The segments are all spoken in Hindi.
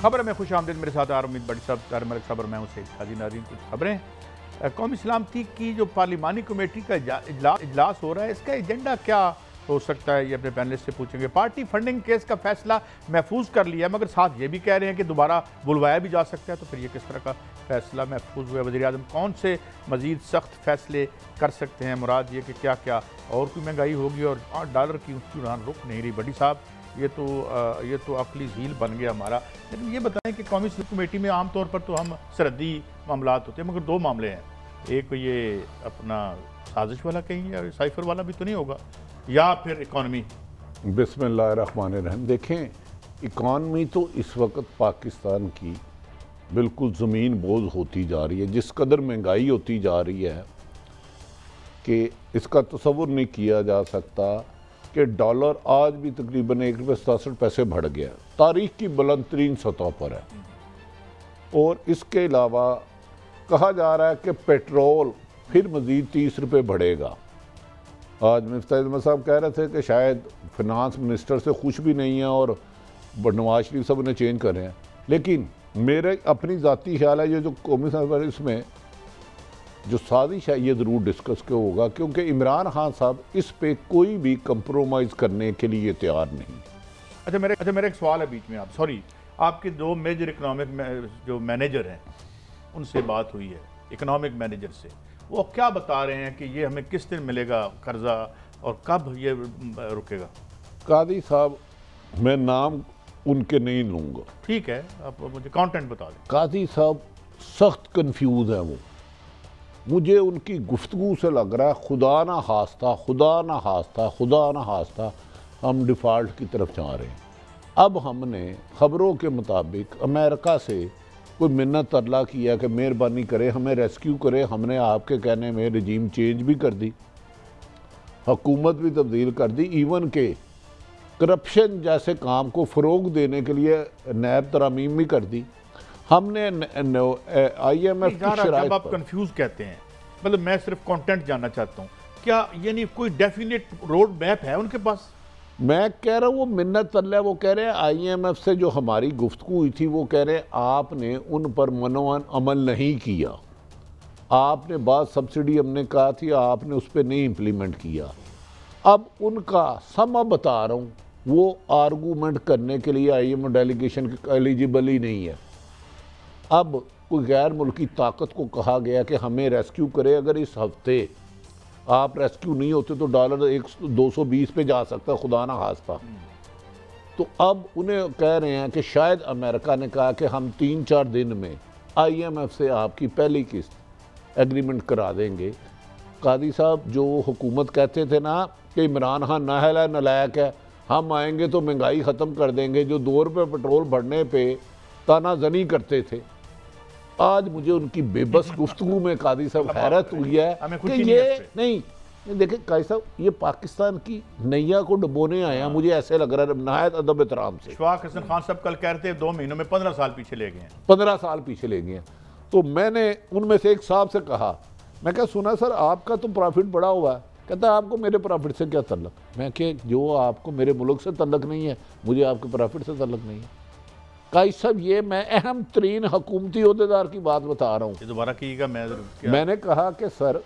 खबर में खुश आमदीद। मेरे साथ आर उम्मीद बड़ी साहब मलिक साहब और मैं हूं सैयद हाजी नाज़रीन। कुछ खबरें। कौमी सलामती की जो पार्लिमानी कमेटी का इजलास हो रहा है, इसका एजेंडा क्या हो सकता है, ये अपने पैनलिस्ट से पूछेंगे। पार्टी फंडिंग केस का फैसला महफूज कर लिया, मगर साथ ये भी कह रहे हैं कि दोबारा बुलवाया भी जा सकता है, तो फिर ये किस तरह का फैसला महफूज हुआ। वज़ीर आज़म कौन से मज़ीद सख्त फैसले कर सकते हैं, मुराद ये कि क्या क्या और कोई महंगाई होगी और $8 की ऊँची उड़ान रुक नहीं रही। बड़ी साहब ये तो अकली झील बन गया हमारा। लेकिन ये बताएं कि कौमी कमेटी में आम तौर पर तो हम सरहदी मामलात होते हैं, मगर दो मामले हैं। एक ये अपना साजिश वाला कहीं या साइफर वाला भी तो नहीं होगा, या फिर इकॉनमी। बिस्मिल्लाहिर्रहमानिर्रहीम। देखें, इकॉनमी तो इस वक्त पाकिस्तान की बिल्कुल ज़मीन बोझ होती जा रही है। जिस कदर महंगाई होती जा रही है कि इसका तसव्वुर नहीं किया जा सकता कि डॉलर आज भी तकरीबन ₹1.67 बढ़ गया, तारीख की बुलंद तरीन सतह पर है। और इसके अलावा कहा जा रहा है कि पेट्रोल फिर मज़ीद ₹30 बढ़ेगा। आज मिफ्ताह अहमद साहब कह रहे थे कि शायद फिनांस मिनिस्टर से खुश भी नहीं है और नवाज शरीफ साहब ने चेंज कर रहे हैं। लेकिन मेरे अपनी ज़ाती ख्याल है ये जो कौमी साहब इसमें जो साजिश है ये ज़रूर डिस्कस के होगा, क्योंकि इमरान खान साहब इस पे कोई भी कंप्रोमाइज़ करने के लिए तैयार नहीं। अच्छा मेरा एक सवाल है बीच में, आप सॉरी, आपके दो मेजर इकनॉमिक जो मैनेजर हैं उनसे बात हुई है, इकनॉमिक मैनेजर से, वो क्या बता रहे हैं कि ये हमें किस दिन मिलेगा कर्जा और कब ये रुकेगा? कादी साहब, मैं नाम उनके नहीं लूँगा, ठीक है, आप मुझे कंटेंट बता दें। कादी साहब सख्त कंफ्यूज हैं। वो मुझे उनकी गुफ्तगू से लग रहा है खुदा ना हास्ता हम डिफ़ॉल्ट की तरफ जा रहे हैं। अब हमने ख़बरों के मुताबिक अमेरिका से कोई मिन्नत तरला किया कि मेहरबानी करे हमें रेस्क्यू करे। हमने आपके कहने में रजीम चेंज भी कर दी, हुकूमत भी तब्दील कर दी, इवन के करप्शन जैसे काम को फ़रोग देने के लिए नैब तरामीम भी कर दी हमने। IMF की शराइत आप कंफ्यूज कहते हैं, मतलब मैं सिर्फ कंटेंट जानना चाहता हूँ, क्या यानी कोई डेफिनेट रोड मैप है उनके पास? मैं कह रहा हूँ वो मिन्नत तरला, वो कह रहे हैं IMF से जो हमारी गुफ्तगू हुई थी वो कह रहे हैं आपने उन पर मनोवन अमल नहीं किया, आपने बात सब्सिडी हमने कहा थी आपने उस पर नहीं इम्प्लीमेंट किया। अब उनका समा बता रहा हूँ, वो आर्गूमेंट करने के लिए IMF डेलीगेशन एलिजिबल ही नहीं है। अब कोई गैर मुल्की ताकत को कहा गया कि हमें रेस्क्यू करे, अगर इस हफ्ते आप रेस्क्यू नहीं होते तो डॉलर 220 पे जा सकता है, खुदा ना खास्ता। तो अब उन्हें कह रहे हैं कि शायद अमेरिका ने कहा कि हम 3-4 दिन में IMF से आपकी पहली किस्त एग्रीमेंट करा देंगे। कादी साहब, जो हुकूमत कहते थे ना कि इमरान खान नाहल है, नलायक है, हम आएंगे तो महंगाई ख़त्म कर देंगे, जो ₹2 पेट्रोल बढ़ने पे तानाजनी करते थे, आज मुझे उनकी बेबस गुफ्तगू में कादी साहब हैरत हुई है कि ये नहीं देखें कादी साहब, ये पाकिस्तान की नैया को डुबोने आए हैं। मुझे ऐसे लग रहा है नहायत अदब एहतराम से। इशफाक हसन खान साहब कल कह रहे थे 2 महीनों में 15 साल पीछे ले गए हैं, 15 साल पीछे ले गए हैं। तो मैंने उनमें से एक साहब से कहा, मैं क्या सुना सर आपका तो प्रॉफिट बड़ा हुआ है, कहता आपको मेरे प्रॉफिट से क्या तल्लक? मैं क्या, जो आपको मेरे मुल्क से तल्लक नहीं है मुझे आपके प्रॉफिट से तल्लक नहीं है। काई साहब, ये मैं अहम तरीन हुकूमती ओहदेदार की बात बता रहा हूँ। दोबारा कीजिएगा। मैंने कहा कि सर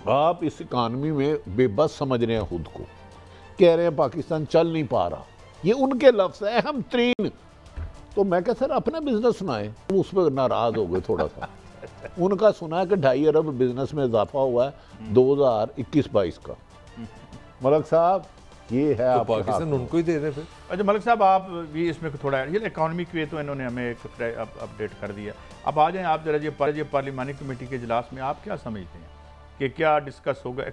आप इस इकानमी में बेबस समझ रहे हैं खुद को, कह रहे हैं पाकिस्तान चल नहीं पा रहा, ये उनके लफ्ज़ है अहम तरीन। तो मैं क्या सर अपना बिजनेस सुनाए, उस पर नाराज़ हो गए थोड़ा सा। उनका सुना है कि 2.5 अरब बिजनेस में इजाफा हुआ है 2021-22 का। मलिक साहब, ये है तो पाकिस्तान उनको ही दे रहे फिर। अच्छा मलिक साहब, आप भी इसमें थोड़ा ये इकॉनमी के तो इन्होंने हमें एक अपडेट कर दिया। अब आ जाएं आप जरा ये पार्लिमानी कमेटी के इजलास में आप क्या समझते हैं कि क्या डिस्कस होगा?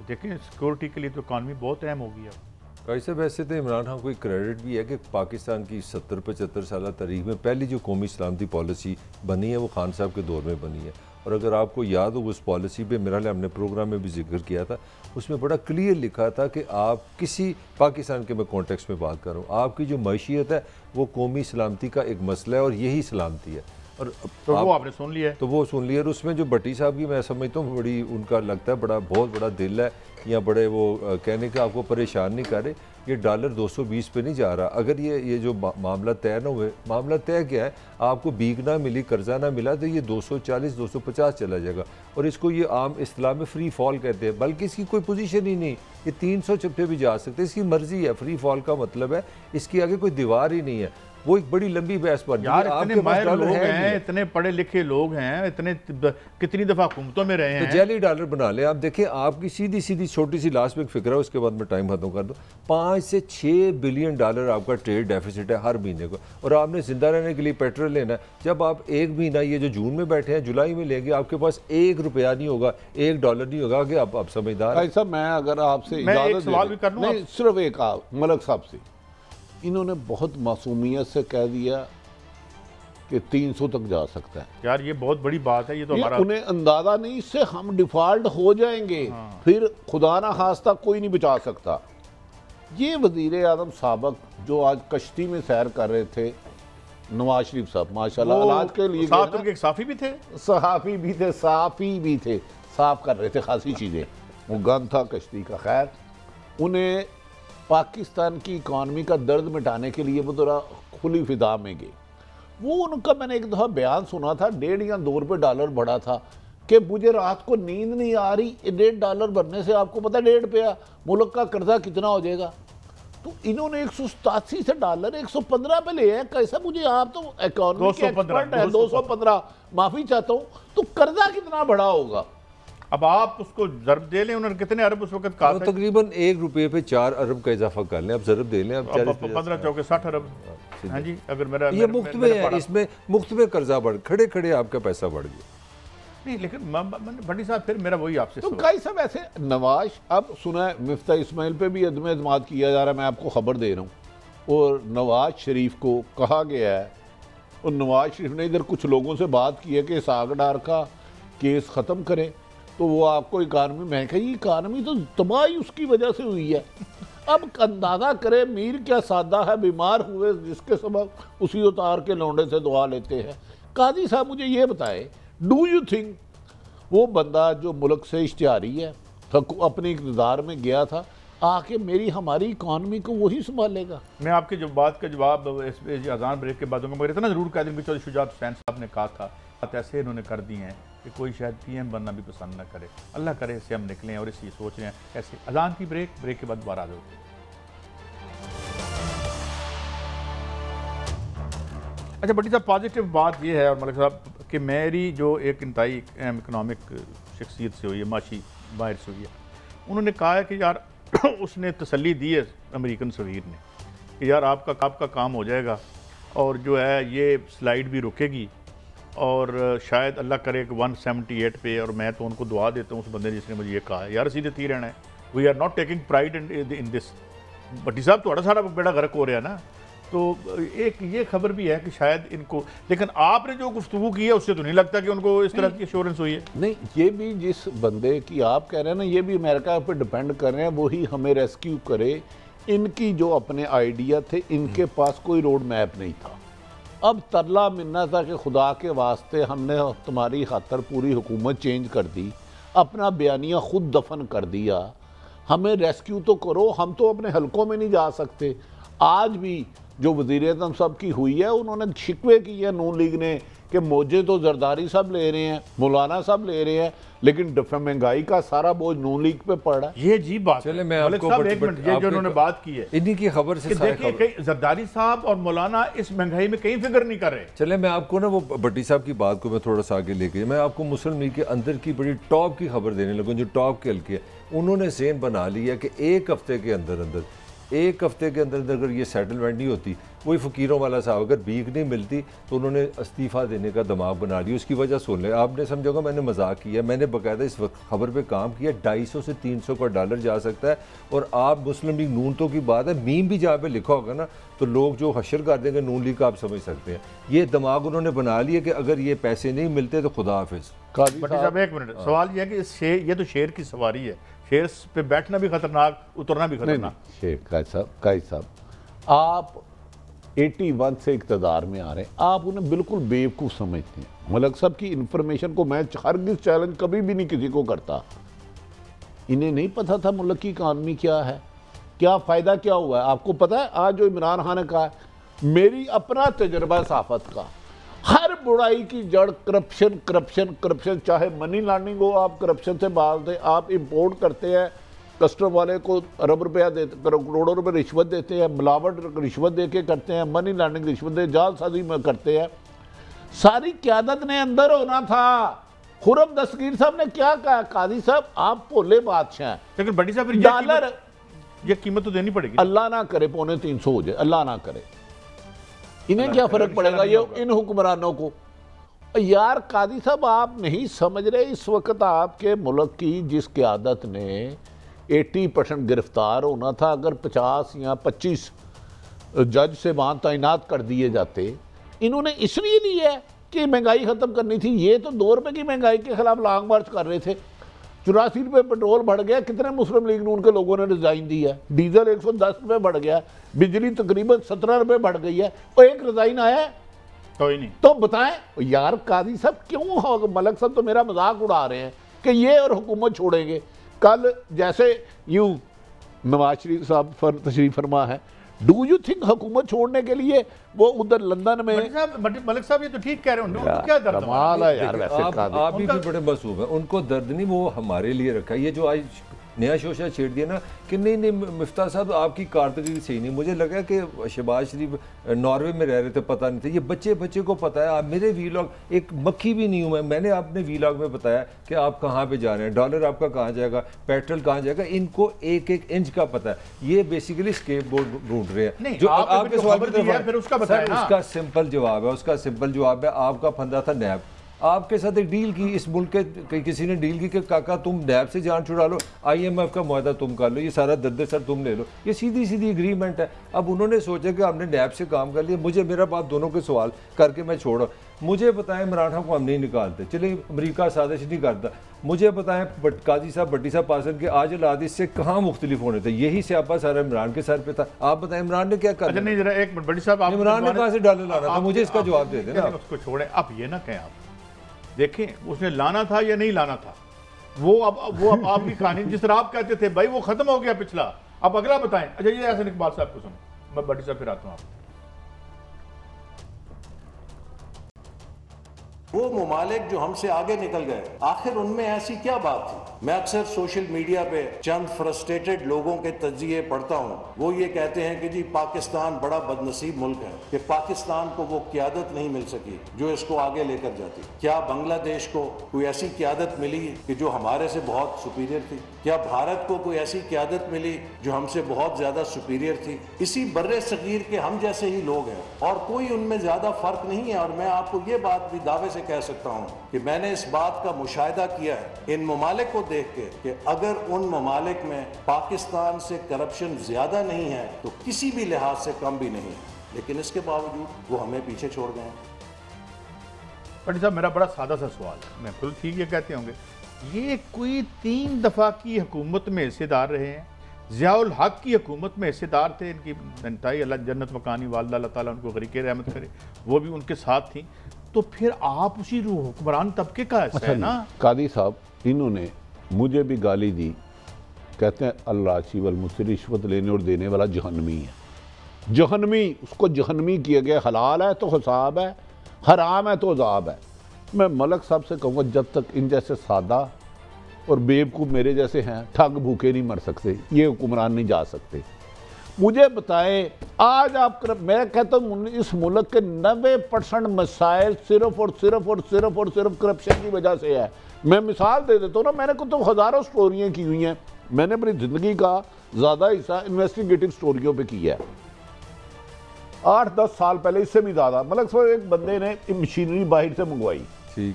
देखें, सिक्योरिटी के लिए तो इकॉनमी बहुत अहम होगी। अब कैसे वैसे तो इमरान खान को एक क्रेडिट भी है कि पाकिस्तान की 70-75 साल तारीख में पहली जो कौमी सलामती पॉलिसी बनी है वो खान साहब के दौर में बनी है। और अगर आपको याद हो उस पॉलिसी पे मेरा हमने प्रोग्राम में भी जिक्र किया था, उसमें बड़ा क्लियर लिखा था कि आप किसी पाकिस्तान के मैं कॉन्टेक्स्ट में बात कर रहा हूँ, आपकी जो मईशियत है वो कौमी सलामती का एक मसला है और यही सलामती है। और तो वो आपने सुन लिया है। तो वो सुन लिया। और उसमें जो भट्टी साहब की मैं समझता हूँ बड़ी उनका लगता है बहुत बड़ा दिल है, या बड़े वो कहने का आपको परेशान नहीं कर रहे। ये डॉलर 220 पे नहीं जा रहा। अगर ये जो मामला तय ना हुए, मामला तय क्या है, आपको बीक ना मिली, कर्जा ना मिला, तो ये 240 250 चला जाएगा। और इसको ये आम इस्लाम में फ्री फॉल कहते हैं, बल्कि इसकी कोई पोजीशन ही नहीं, ये 300 पे भी जा सकते, इसकी मर्जी है। फ्री फॉल का मतलब है इसके आगे कोई दीवार ही नहीं है। वो एक बड़ी लंबी बहस पर यार, इतने माहिर लोग हैं, इतने पढ़े लिखे लोग हैं, इतने कितनी दफा हुकूमतों में रहे हैं। तो जेली डॉलर बना लें आप। देखें आपकी सीधी सीधी छोटी सी लास्ट में फिक्र है, उसके बाद मैं टाइम खत्म कर दूं। 5 से 6 बिलियन डॉलर आपका ट्रेड डेफिसिट है हर महीने को, और आपने जिंदा रहने के लिए पेट्रोल लेना है। जब आप एक महीना ये जो जून में बैठे हैं जुलाई में लेंगे, आपके पास $1 नहीं होगा, $1 नहीं होगा कि आप समझदार। ऐसा मैं अगर आपसे सवाल भी कर लूं, सिर्फ एक मलक साहब से, इन्होंने बहुत मासूमियत से कह दिया कि 300 तक जा सकता है। यार ये बहुत बड़ी बात है। ये तो हमारा उन्हें अंदाजा नहीं, इससे हम डिफॉल्ट हो जाएंगे। फिर खुदा ना खास्ता कोई नहीं बचा सकता। ये वजीर आजम साबक जो आज कश्ती में सैर कर रहे थे, नवाज शरीफ साहब माशाल्लाह इलाज के लिए साथ उनके साफी भी थे, सहाफी भी थे, साफी भी थे, साफ कर रहे थे खासी चीज़ें। वो गन था कश्ती का। खैर, उन्हें पाकिस्तान की इकॉनमी का दर्द मिटाने के लिए वो थोड़ा खुली फिदा में गए। वो उनका मैंने एक दफ़ा बयान सुना था, $1.5 या $2 डॉलर बढ़ा था कि मुझे रात को नींद नहीं आ रही, $1.5 बढ़ने से आपको पता $1.5 मुल्क का कर्जा कितना हो जाएगा। तो इन्होंने 187 से डॉलर 115 पे ले है। कैसा, मुझे आप तो इकॉनमी के एक्सपर्ट है, 215 माफ़ी चाहता हूँ, तो कर्जा कितना बढ़ा होगा। अब आप उसको ज़रब दे लें, उन्होंने कितने अरब उस वक्त कहा था? तकरीबन ₹1 पे 4 अरब का इजाफा कर लें, आप ज़रब दे लें, 15 चौके 60 अरब। हाँ जी, अगर मेरा ये मुफ्त में है, इसमें मुफ्त में कर्जा बढ़ खड़े खड़े आपका पैसा बढ़ गया। नहीं, लेकिन भट्टी साहब फिर मेरा वही आपसे तो कई सब ऐसे नवाज, अब सुना है मिफ्ता इस्माइल पे भी अदम एतमाद किया जा रहा है, मैं आपको खबर दे रहा हूँ। और नवाज शरीफ को कहा गया है, और नवाज शरीफ ने इधर कुछ लोगों से बात की है कि सागडार का केस ख़त्म करें, तो वो आपको इकानमी, मैं कही इकानमी तो तबाही उसकी वजह से हुई है। अब अंदाज़ा करें मीर क्या सादा है, बीमार हुए जिसके सबब उसी उतार के लौंडे से दुआ लेते हैं। काजी साहब मुझे ये बताए, डू यू थिंक वो बंदा जो मुल्क से इश्तिहारी है, अपने इक़्तिदार में गया था, आके मेरी हमारी इकॉनमी को वही संभालेगा? मैं आपके जो बात का जवाब इस अजान ब्रेक के बाद दूंगा, मगर इतना ज़रूर कह दूँ कि चौधरी शुजात हुसैन साहब ने कहा था, बात ऐसे इन्होंने कर दी हैं कि कोई शायद PM बनना भी पसंद ना करे। अल्लाह करे इससे हम निकलें, और इसी सोच रहे हैं ऐसे। अजान की ब्रेक के बाद दोबारा आ जाओगे। अच्छा भट्टी साहब, पॉजिटिव बात यह है और मलिक साहब कि मेरी जो एक इंतहाई इकनॉमिक शख्सियत से हुई है, माशी बाहर से हुई है, उन्होंने कहा है कि यार उसने तसल्ली दी है अमेरिकन सफीर ने कि यार आपका काम हो जाएगा, और जो है ये स्लाइड भी रुकेगी, और शायद अल्लाह करे कि 178 पे। और मैं तो उनको दुआ देता हूँ उस बंदे जिसने मुझे ये कहा है, यार सीधे ती रहना है, we are not taking pride in this. Bhatti साहब थोड़ा सारा बेड़ा गर्क हो रहा है ना, तो एक ये खबर भी है कि शायद इनको, लेकिन आपने जो गुफ्तगू की है उससे तो नहीं लगता कि उनको इस तरह की एश्योरेंस हुई है। नहीं, ये भी जिस बंदे की आप कह रहे हैं ना, ये भी अमेरिका पे डिपेंड कर रहे हैं, वही हमें रेस्क्यू करे। इनकी जो अपने आइडिया थे, इनके पास कोई रोड मैप नहीं था। अब तरला मिलना था कि खुदा के वास्ते हमने तुम्हारी खातर पूरी हुकूमत चेंज कर दी, अपना बयानिया खुद दफन कर दिया, हमें रेस्क्यू तो करो, हम तो अपने हलकों में नहीं जा सकते। आज भी जो वज़ीर आज़म साहब की हुई है, उन्होंने शिकवे किए हैं नून लीग ने कि मौजे तो जरदारी साहब ले रहे हैं, मौलाना साहब ले रहे हैं, लेकिन महंगाई का सारा बोझ नून लीग पे पड़ रहा है। ये जी बात। चले मैं आपको एक मिनट, ये जो उन्होंने बात की है इन्हीं की खबर से देखिए, कहीं जरदारी साहब और मौलाना इस महंगाई में कहीं फिक्र नहीं कर रहे। चले मैं आपको ना वो भट्टी साहब की बात को मैं थोड़ा सा आगे लेके, मैं आपको मुस्लिम लीग के अंदर की बड़ी टॉप की खबर देने लगूँ, जो टॉप के हल्के है। उन्होंने सेन बना लिया कि एक हफ्ते के अंदर अगर ये सेटलमेंट नहीं होती, वही फ़कीरों वाला साहब, अगर भीख नहीं मिलती तो उन्होंने इस्तीफ़ा देने का दिमाग बना लिया। उसकी वजह सुन लें, आपने समझोगा मैंने मजाक किया, मैंने बाकायदा इस वक्त खबर पे काम किया। 250 से 300 का डॉलर जा सकता है। और आप मुस्लिम लीग नून तो की बात है, मीम भी जहाँ पे लिखा होगा ना, तो लोग जो हशर कर देंगे नून लीग का, आप समझ सकते हैं। ये दिमाग उन्होंने बना लिया कि अगर ये पैसे नहीं मिलते तो खुदा हाफिज। भट्टी साहब एक मिनट, सवाल ये है कि ये तो शेर की सवारी है, शेर पे बैठना भी खतरनाक, उतरना भी खतरनाक। शेर कायद साहब, आप 81 से इक़्तिदार में आ रहे हैं, आप उन्हें बिल्कुल बेवकूफ़ समझते हैं। मलक साहब की इन्फॉर्मेशन को मैं हरगिज़ चैलेंज कभी भी नहीं किसी को करता। इन्हें नहीं पता था मुल्क की इकानमी क्या है, क्या फ़ायदा क्या हुआ है। आपको पता है आज जो इमरान खान ने कहा है, मेरी अपना तजर्बा सहाफ़त का, हर बुराई की जड़ करप्शन करप्शन करप्शन, चाहे मनी लॉन्ड्रिंग हो, आप करप्शन से बात हैं, आप इंपोर्ट करते हैं, कस्टम वाले को अरब रुपया देते, करोड़ों रुपए रिश्वत देते हैं, मिलावट रिश्वत दे के करते हैं, मनी लॉन्ड्रिंग रिश्वत दे जालसाजी में करते हैं। सारी क़यादत ने अंदर होना था। खुरम दस्तगीर साहब ने क्या कहा, काजी साहब आप भोले बादशाह हैं, लेकिन बड़ी साहब डॉलर ये कीमत तो देनी पड़ेगी। अल्लाह ना करे 350 हो जाए, अल्लाह ना करे, इन्हें क्या फ़र्क पड़ेगा ये इन हुक्मरानों को। यार कादी साहब आप नहीं समझ रहे, इस वक्त आपके मुल्क की जिस क़यादत ने 80% गिरफ्तार होना था, अगर 50 या 25 जज से वहाँ तैनात कर दिए जाते, इन्होंने इसलिए लिया है कि महंगाई ख़त्म करनी थी। ये तो 2 रुपये की महंगाई के खिलाफ लॉन्ग मार्च कर रहे थे। 84 रुपये पेट्रोल बढ़ गया, कितने मुस्लिम लीग नून के लोगों ने रिजाइन दी है। डीजल 110 रुपये बढ़ गया, बिजली तकरीबन 17 रुपये बढ़ गई है, और एक रिजाइन आया है कोई नहीं। तो बताएं यार काजी साहब क्यों हो, मलक साहब तो मेरा मजाक उड़ा रहे हैं कि ये और हुकूमत छोड़ेंगे। कल जैसे यूं नवाज शरीफ साहब तशरीफ फरमा है, डू यू थिंक हुकूमत छोड़ने के लिए वो उधर लंदन में मलिक साहब ये तो ठीक कह रहे हैं, उनको क्या दर्द कमाल है यार। वैसे आप भी बड़े मसूब हैं, उनको दर्द नहीं, वो हमारे लिए रखा है। ये जो आज नया शोशा छेड़ दिया ना कि नहीं मिफ्ता साहब आपकी कारदगी सही नहीं। मुझे लगा कि शहबाज शरीफ नॉर्वे में रह रहे थे, पता नहीं था। ये बच्चे को पता है। आप मेरे वीलॉग, एक मक्खी भी नहीं हूँ मैंने अपने वीलॉग में बताया कि आप कहाँ पे जा रहे हैं, डॉलर आपका कहाँ जाएगा, पेट्रोल कहाँ जाएगा, इनको एक एक इंच का पता है। ये बेसिकली स्केप बोर्ड ढूंढ रहे हैं। जो आपके सवाल उसका सिंपल जवाब है, उसका सिंपल जवाब है, आपका फंदा था नैब। आपके साथ एक डील की, इस मुल्क के किसी ने डील की कि काका तुम नैब से जान छुड़ा लो, IMF का मुआहदा तुम कर लो, ये सारा दर्द सर तुम ले लो। ये सीधी सीधी एग्रीमेंट है। अब उन्होंने सोचा कि हमने नैब से काम कर लिया। मुझे मेरा बाप दोनों के सवाल करके मैं छोड़ा। मुझे बताएं इमरान खान को हम नहीं निकालते, चले अमरीका साजिश नहीं करता। मुझे बताएं काजी साहब भट्टी साहब पासन के आज हालात इससे कहाँ मुख्तलिफ होने थे, यही स्यापा सारा इमरान के सर पे था। आप बताएं इमरान ने क्या कर, नहीं जरा एक मिनट बड़ी साहब, इमरान ने कहाँ से डॉलर लाना था, मुझे इसका जवाब दे देना। उसको छोड़े, आप ये ना कहें, आप देखें उसने लाना था या नहीं लाना था, वो अब आपकी कहानी जिस तरह आप कहते थे भाई वो खत्म हो गया पिछला, अब अगला बताएं। अच्छा ये ऐसे इकबाल साहब को सुनो, मैं भट्टी साहब फिर आता हूँ। वो ममालिक जो हमसे आगे निकल गए, आखिर उनमें ऐसी क्या बात थी? मैं अक्सर सोशल मीडिया पे चंद फ्रस्ट्रेटेड लोगों के तजिए पढ़ता हूँ। वो ये कहते हैं कि जी पाकिस्तान बड़ा बदनसीब मुल्क है कि पाकिस्तान को वो क़यादत नहीं मिल सकी जो इसको आगे लेकर जाती। क्या बांग्लादेश को कोई ऐसी क़यादत मिली कि जो हमारे से बहुत सुपीरियर थी? क्या भारत को कोई ऐसी क़यादत मिली जो हमसे बहुत ज़्यादा सुपीरियर थी? इसी बर्रे सगीर के हम जैसे ही लोग हैं और कोई उनमें ज़्यादा फ़र्क नहीं है। और मैं आपको ये बात भी दावे से कह सकता हूं कि मैंने इस बात का मुशाहिदा किया है इन ममालिक को देख के कि अगर उन ममालिक में पाकिस्तान से करप्शन ज्यादा नहीं है तो किसी भी लिहाज से कम भी नहीं है, लेकिन इसके बावजूद वो हमें पीछे छोड़ गए हैं। भट्टी साहब मेरा बड़ा सादा सा सवाल है, मैं खुद ठीक ये कहते होंगे, ये कोई 3 दफ़ा की हुकूमत में हिस्सेदार रहे हैं, ज़ियाउल हक की हुकूमत में हिस्सेदार थे, इनकी इंतहाई अल्लाह जन्नत मकानी वालदा अल्लाह ताला उनको गरीक़े रहमत करे, वो भी उनके साथ थी। तो फिर आप उसी हुक्मरान तबके का हिस्सा है ना। कादी साहब इन्होंने मुझे भी गाली दी, कहते हैं अल्लाची वल मुझसे रिश्वत लेने और देने वाला जहन्नमी है। जहन्नमी, उसको जहन्नमी किया गया। हलाल है तो हिसाब है, हराम है तो अज़ाब है। मैं मलक साहब से कहूँगा जब तक इन जैसे सादा और बेवकूफ़ मेरे जैसे हैं, ठग भूखे नहीं मर सकते, ये हुक्मरान नहीं जा सकते। मुझे बताएं आज आप मैं कहता हूँ इस मुल्क के 90% मसाइल सिर्फ और सिर्फ करप्शन की वजह से है। मैं मिसाल दे देता हूँ ना, मैंने को तो हज़ारों स्टोरियाँ की हुई हैं। मैंने अपनी ज़िंदगी का ज़्यादा हिस्सा इन्वेस्टिगेटिव स्टोरियों पे किया है। 8-10 साल पहले, इससे भी ज़्यादा, मतलब एक बंदे ने मशीनरी बाहर से मंगवाई, ठीक,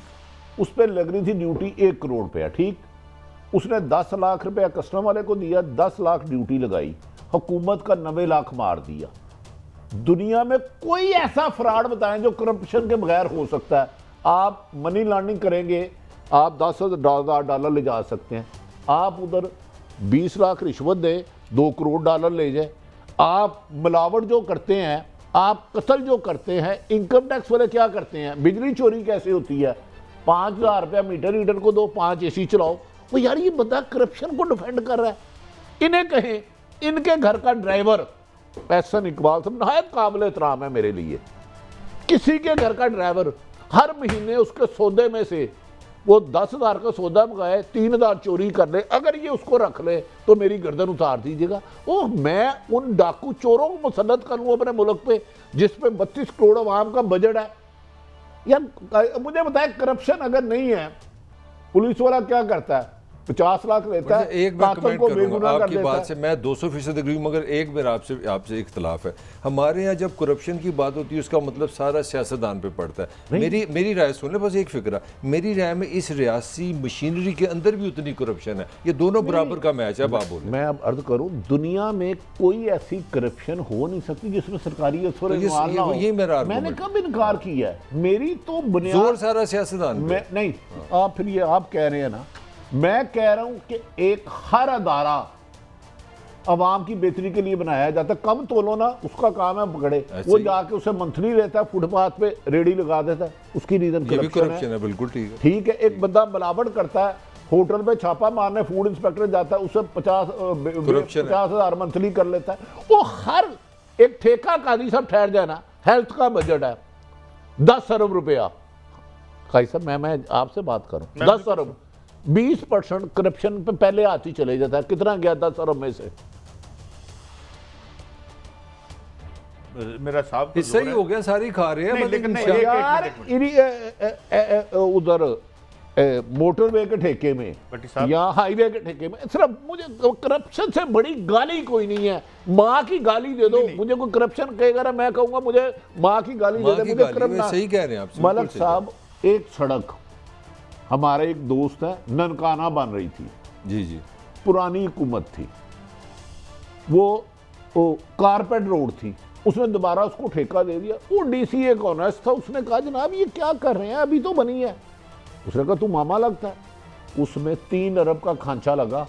उस पर लग रही थी ड्यूटी 1 करोड़ रुपया, ठीक, उसने 10 लाख रुपया कस्टम वाले को दिया, 10 लाख ड्यूटी लगाई, हुकूमत का 90 लाख मार दिया। दुनिया में कोई ऐसा फ्रॉड बताएं जो करप्शन के बगैर हो सकता है? आप मनी लॉन्ड्रिंग करेंगे, आप 10,000 डॉलर ले जा सकते हैं, आप उधर 20 लाख रिश्वत दें, 2 करोड़ डॉलर ले जाए। आप मिलावट जो करते हैं आप कत्ल जो करते हैं, इनकम टैक्स वाले क्या करते हैं, बिजली चोरी कैसे होती है, 5,000 रुपया मीटर रीडर को दो, 5 AC चलाओ। वो यार ये बंदा करप्शन को डिफेंड कर रहा है। इन्हें कहें इनके घर का ड्राइवर एहसन इकबाल साहब नहायत काबिल एहतराम है मेरे लिए, किसी के घर का ड्राइवर हर महीने उसके सौदे में से वो 10,000 का सौदा मंगाए, 3,000 चोरी कर ले, अगर ये उसको रख ले तो मेरी गर्दन उतार दीजिएगा। ओह, मैं उन डाकू चोरों को मुसल्लत करूँ अपने मुल्क पे जिस पे 32 करोड़ आवाम का बजट है। यार मुझे बताए, करप्शन अगर नहीं है, पुलिस वाला क्या करता है, 50 लाख लेता है, एक बार कमेंट करूंगा आपकी बात से, मैं 200% एग्री हूं, मगर एक बार आपसे इख्तलाफ है। हमारे यहाँ जब करप्शन की बात होती है उसका मतलब सारा सियासतदान पे पड़ता है। मेरी राय सुन ले, बस एक फिक्र, मेरी राय में इस रियासी मशीनरी के अंदर भी उतनी करप्शन है, ये दोनों बराबर का मैच है। आप बोले, मैं अब अर्ज करूं, दुनिया में कोई ऐसी करप्शन हो नहीं सकती जिसमें सरकारी मैंने कब इनकार किया है, मेरी तो बुनियाद सारा सियासतदान नहीं। आप फिर ये आप कह रहे हैं ना, मैं कह रहा हूं कि एक हर अदारा अवाम की बेहतरी के लिए बनाया जाता है। कम तोलो ना, उसका काम है पकड़े, वो जाके उसे मंथली लेता है, फुटपाथ पे रेडी लगा देता है, उसकी रीजन करप्शन है। बिल्कुल ठीक है। एक बंदा मिलावट करता है, होटल पे छापा मारने फूड इंस्पेक्टर जाता है, उसे 50,000 मंथली कर लेता है। वो हर एक ठेका काजी साहब ठहर जाए ना, हेल्थ का बजट है 10 अरब रुपया। काजी साहब मैं आपसे बात करूं, 10 अरब, 20% करप्शन पे पहले आती चले जाता है। कितना गया 10 अरब में से? मेरा साहब हिस्सा ही हो गया, सारी खा रहे हैं। लेकिन यार उधर मोटरवे के ठेके में या हाईवे के ठेके में, सिर्फ मुझे करप्शन से बड़ी गाली कोई नहीं है। माँ की गाली दे दो, मुझे कोई करप्शन कहेगा, मैं कहूंगा मुझे माँ की गाली दे दो, मुझे करप्शन। सही कह रहे हैं आप मलक साहब। एक सड़क हमारे एक दोस्त है, ननकाना बन रही थी, जी, पुरानी हुकूमत थी, वो कारपेट रोड थी, उसने दोबारा उसको ठेका दे दिया। वो DC एक ऑनेस्ट था, उसने कहा जनाब ये क्या कर रहे हैं, अभी तो बनी है। उसने कहा तू मामा लगता है। उसमें 3 अरब का खांचा लगा।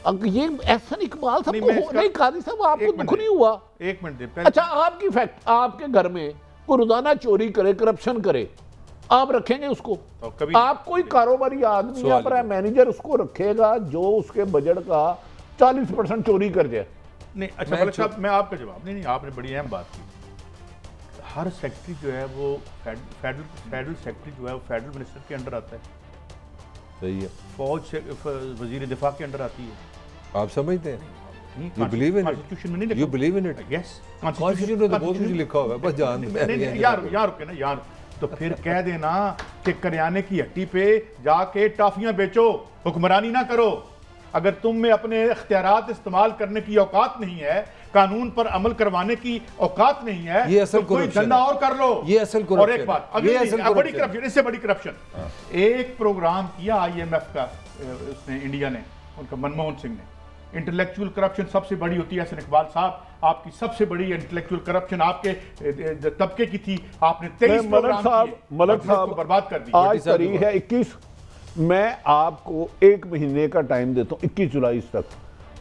अब ये एहसन इकबाल साहब नहीं, काजी साहब आपको दुख नहीं हुआ? एक मिनट। अच्छा, आपकी फैक्ट, आपके घर में कोई रोजाना चोरी करे, करप्शन करे, आप रखेंगे उसको? तो आप कोई कारोबारी आदमी या प्राइम मैनेजर उसको रखेगा जो उसके बजट का 40% चोरी कर जाए? नहीं। अच्छा, मैं आपका जवाब नहीं, आपने बड़ी अहम बात की। हर सेक्रेटरी जो है वो फेडरल सेक्रेटरी जो है वो फेडरल मिनिस्टर के अंडर आता है। सही है। फौज से वजीर दिफा के अंडर आती है। आप समझते हैं? You believe in it? में नहीं, you believe in it? Yes. Constitution में तो बहुत कुछ लिखा हुआ है, बस जान यार रुके ना यार, तो फिर कह देना कि करियाने की हट्टी पे जाके टॉफियां बेचो, हुक्मरानी ना करो। अगर तुम में अपने इख्तियारात इस्तेमाल करने की औकात नहीं है, कानून पर अमल करवाने की औकात नहीं है, ये असल तो कोई धंधा और कर लो। ये असल करप्शन। और एक बात, बड़ी करप्शन, इससे बड़ी करप्शन। एक प्रोग्राम किया IMF का, उसने इंडिया ने, उनका मनमोहन सिंह ने, इंटेलेक्चुअल करप्शन सबसे बड़ी होती है। एहसन इकबाल साहब, आपकी सबसे बड़ी इंटेलेक्चुअल करप्शन आपके तबके की थी। आपने 23 मलक साहब बर्बाद कर दी। आज तारीख है 21, मैं आपको 1 महीने का टाइम देता हूं, 21 जुलाई तक।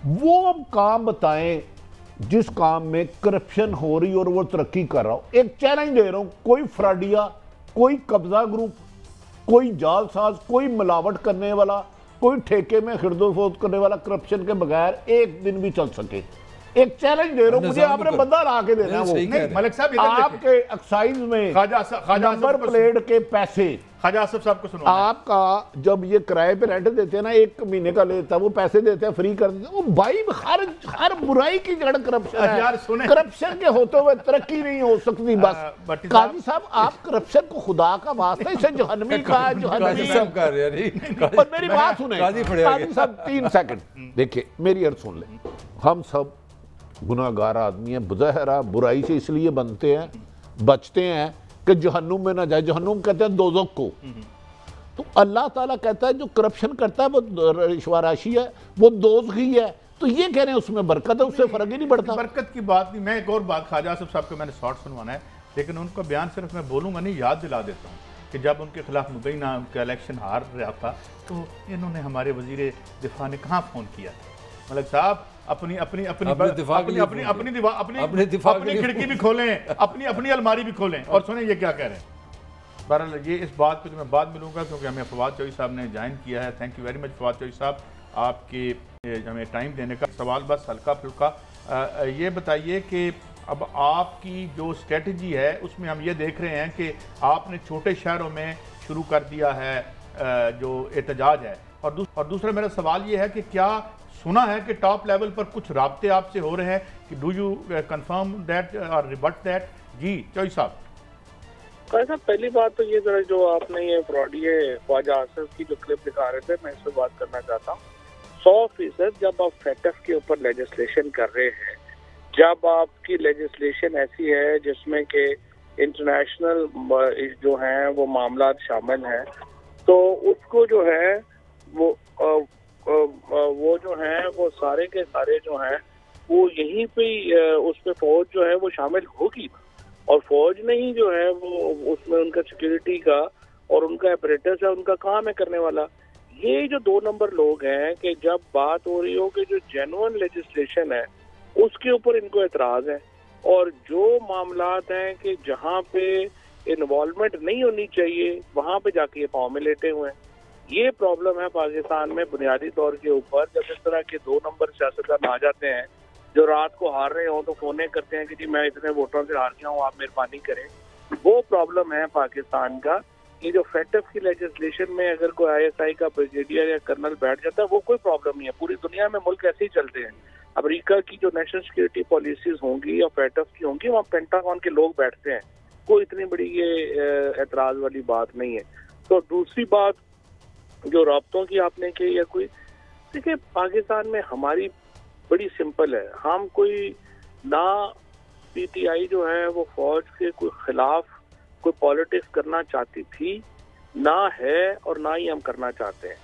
वो काम बताएं जिस काम में करप्शन हो रही और वो तरक्की कर रहा हो। एक चैलेंज दे रहा हूं, कोई फ्रॉडिया, कोई कब्जा ग्रुप, कोई जालसाज, कोई मिलावट करने वाला, कोई ठेके में खिरदोफरोख्त करने वाला करप्शन के बगैर एक दिन भी चल सके। एक चैलेंज दे रहा हूं, मुझे आपने बंदा ला के देना। वो मलिक साहब, आपके एक्साइज में नंबर प्लेट के पैसे, ख्वाजा आसिफ साहब को सुनो, आपका जब ये किराए पे रेंट देते हैं ना, 1 महीने का लेता है, वो पैसे देते हैं, फ्री कर देते हैं। वो भाई हर बुराई की जड़ करप्शन है यार। करप्शन के होते हुए तरक्की नहीं हो सकती। बस काजी साहब, आप करप्शन को खुदा का वास्ता इसे जहन्नमी का मेरी बात सुने काजी साहब, 3 सेकंड देखिए, मेरी अर्ज सुन ले। हम सब गुनाहगार आदमी हैं, बुज़ाहिरा बुराई से इसलिए बनते हैं, बचते हैं कि जहन्नुम में ना जाए। जहन्नुम कहते हैं दोज़ख को। तो अल्लाह ताला कहता है जो करप्शन करता है वो रिश्वतराशी है, वो दोज़खी है। तो ये कह रहे हैं उसमें बरकत है, उससे फर्क ही नहीं पड़ता। बरकत की बात नहीं। मैं एक और बात, ख्वाजा आसिफ साहब को मैंने शॉर्ट सुनवाना है, लेकिन उनका बयान सिर्फ मैं बोलूँगा नहीं, याद दिला देता हूँ कि जब उनके खिलाफ मुबैना उनका इलेक्शन हार रहा था, तो इन्होंने हमारे वजीर दिफा ने कहाँ फ़ोन किया था, मलिक साहब अपनी अपनी अपनी अपनी खिड़की भी खोलें, अपनी अपनी अलमारी भी खोलें और सुने ये क्या कह रहे हैं। बहरहाल ये इस बात पे तो मैं बाद मिलूंगा क्योंकि हमें फवाद चौधरी साहब ने ज्वाइन किया है। Thank you very much Fawad Chaudhry साहब, आपके हमें टाइम देने का। सवाल बस हल्का फुल्का ये बताइए कि अब आपकी जो स्ट्रेटजी है उसमें हम ये देख रहे हैं कि आपने छोटे शहरों में शुरू कर दिया है जो एहतजाज है, और दूसरा मेरा सवाल ये है कि क्या सुना है कि टॉप लेवल पर कुछ राब्ते आपसे हो रहे हैं कि डू यू कंफर्म दैट और रिबट दैट? जी चौधरी साहब। साहब पहली बात तो ये जरा जो आपने ये ख्वाजा आसिफ की जो क्लिप दिखा रहे थे, मैं इस पर बात करना चाहता हूँ। 100% जब आप फेटफ के ऊपर लेजिस्लेशन कर रहे हैं, जब आपकी लेजिस्लेशन ऐसी है जिसमें कि इंटरनेशनल जो हैं वो मामला शामिल हैं, तो उसको जो है वो जो है वो सारे के सारे जो हैं वो यहीं पे उसमें फौज जो है वो शामिल होगी, और फौज नहीं जो है वो उसमें उनका सिक्योरिटी का और उनका ऑपरेटर्स है, उनका काम है करने वाला। ये जो 2 नंबर लोग हैं कि जब बात हो रही हो कि जो जेन्युइन लेजिस्लेशन है उसके ऊपर इनको एतराज है, और जो मामलात हैं कि जहाँ पे इन्वॉल्वमेंट नहीं होनी चाहिए वहाँ पे जाके ये पाँव में लेटे हुए हैं। ये प्रॉब्लम है पाकिस्तान में बुनियादी तौर के ऊपर। जब इस तरह के 2 नंबर सियासतदान आ जाते हैं जो रात को हार रहे हो तो फोन करते हैं कि जी मैं इतने वोटों से हार गया हूँ, आप मेहरबानी करें। वो प्रॉब्लम है पाकिस्तान का। ये जो फेटफ की लेजिस्लेशन में अगर कोई ISI का ब्रिगेडियर या कर्नल बैठ जाता है वो कोई प्रॉब्लम नहीं है, पूरी दुनिया में मुल्क ऐसे ही चलते हैं। अमेरिका की जो नेशनल सिक्योरिटी पॉलिसीज होंगी या फेटफ की होंगी वहाँ पेंटागन के लोग बैठते हैं, कोई इतनी बड़ी ये एतराज वाली बात नहीं है। तो दूसरी बात जो राब्तों की आपने की या कोई, देखिए पाकिस्तान में हमारी बड़ी सिंपल है, हम कोई ना PTI जो है वो फौज के कोई खिलाफ कोई पॉलिटिक्स करना चाहती थी ना है, और ना ही हम करना चाहते हैं।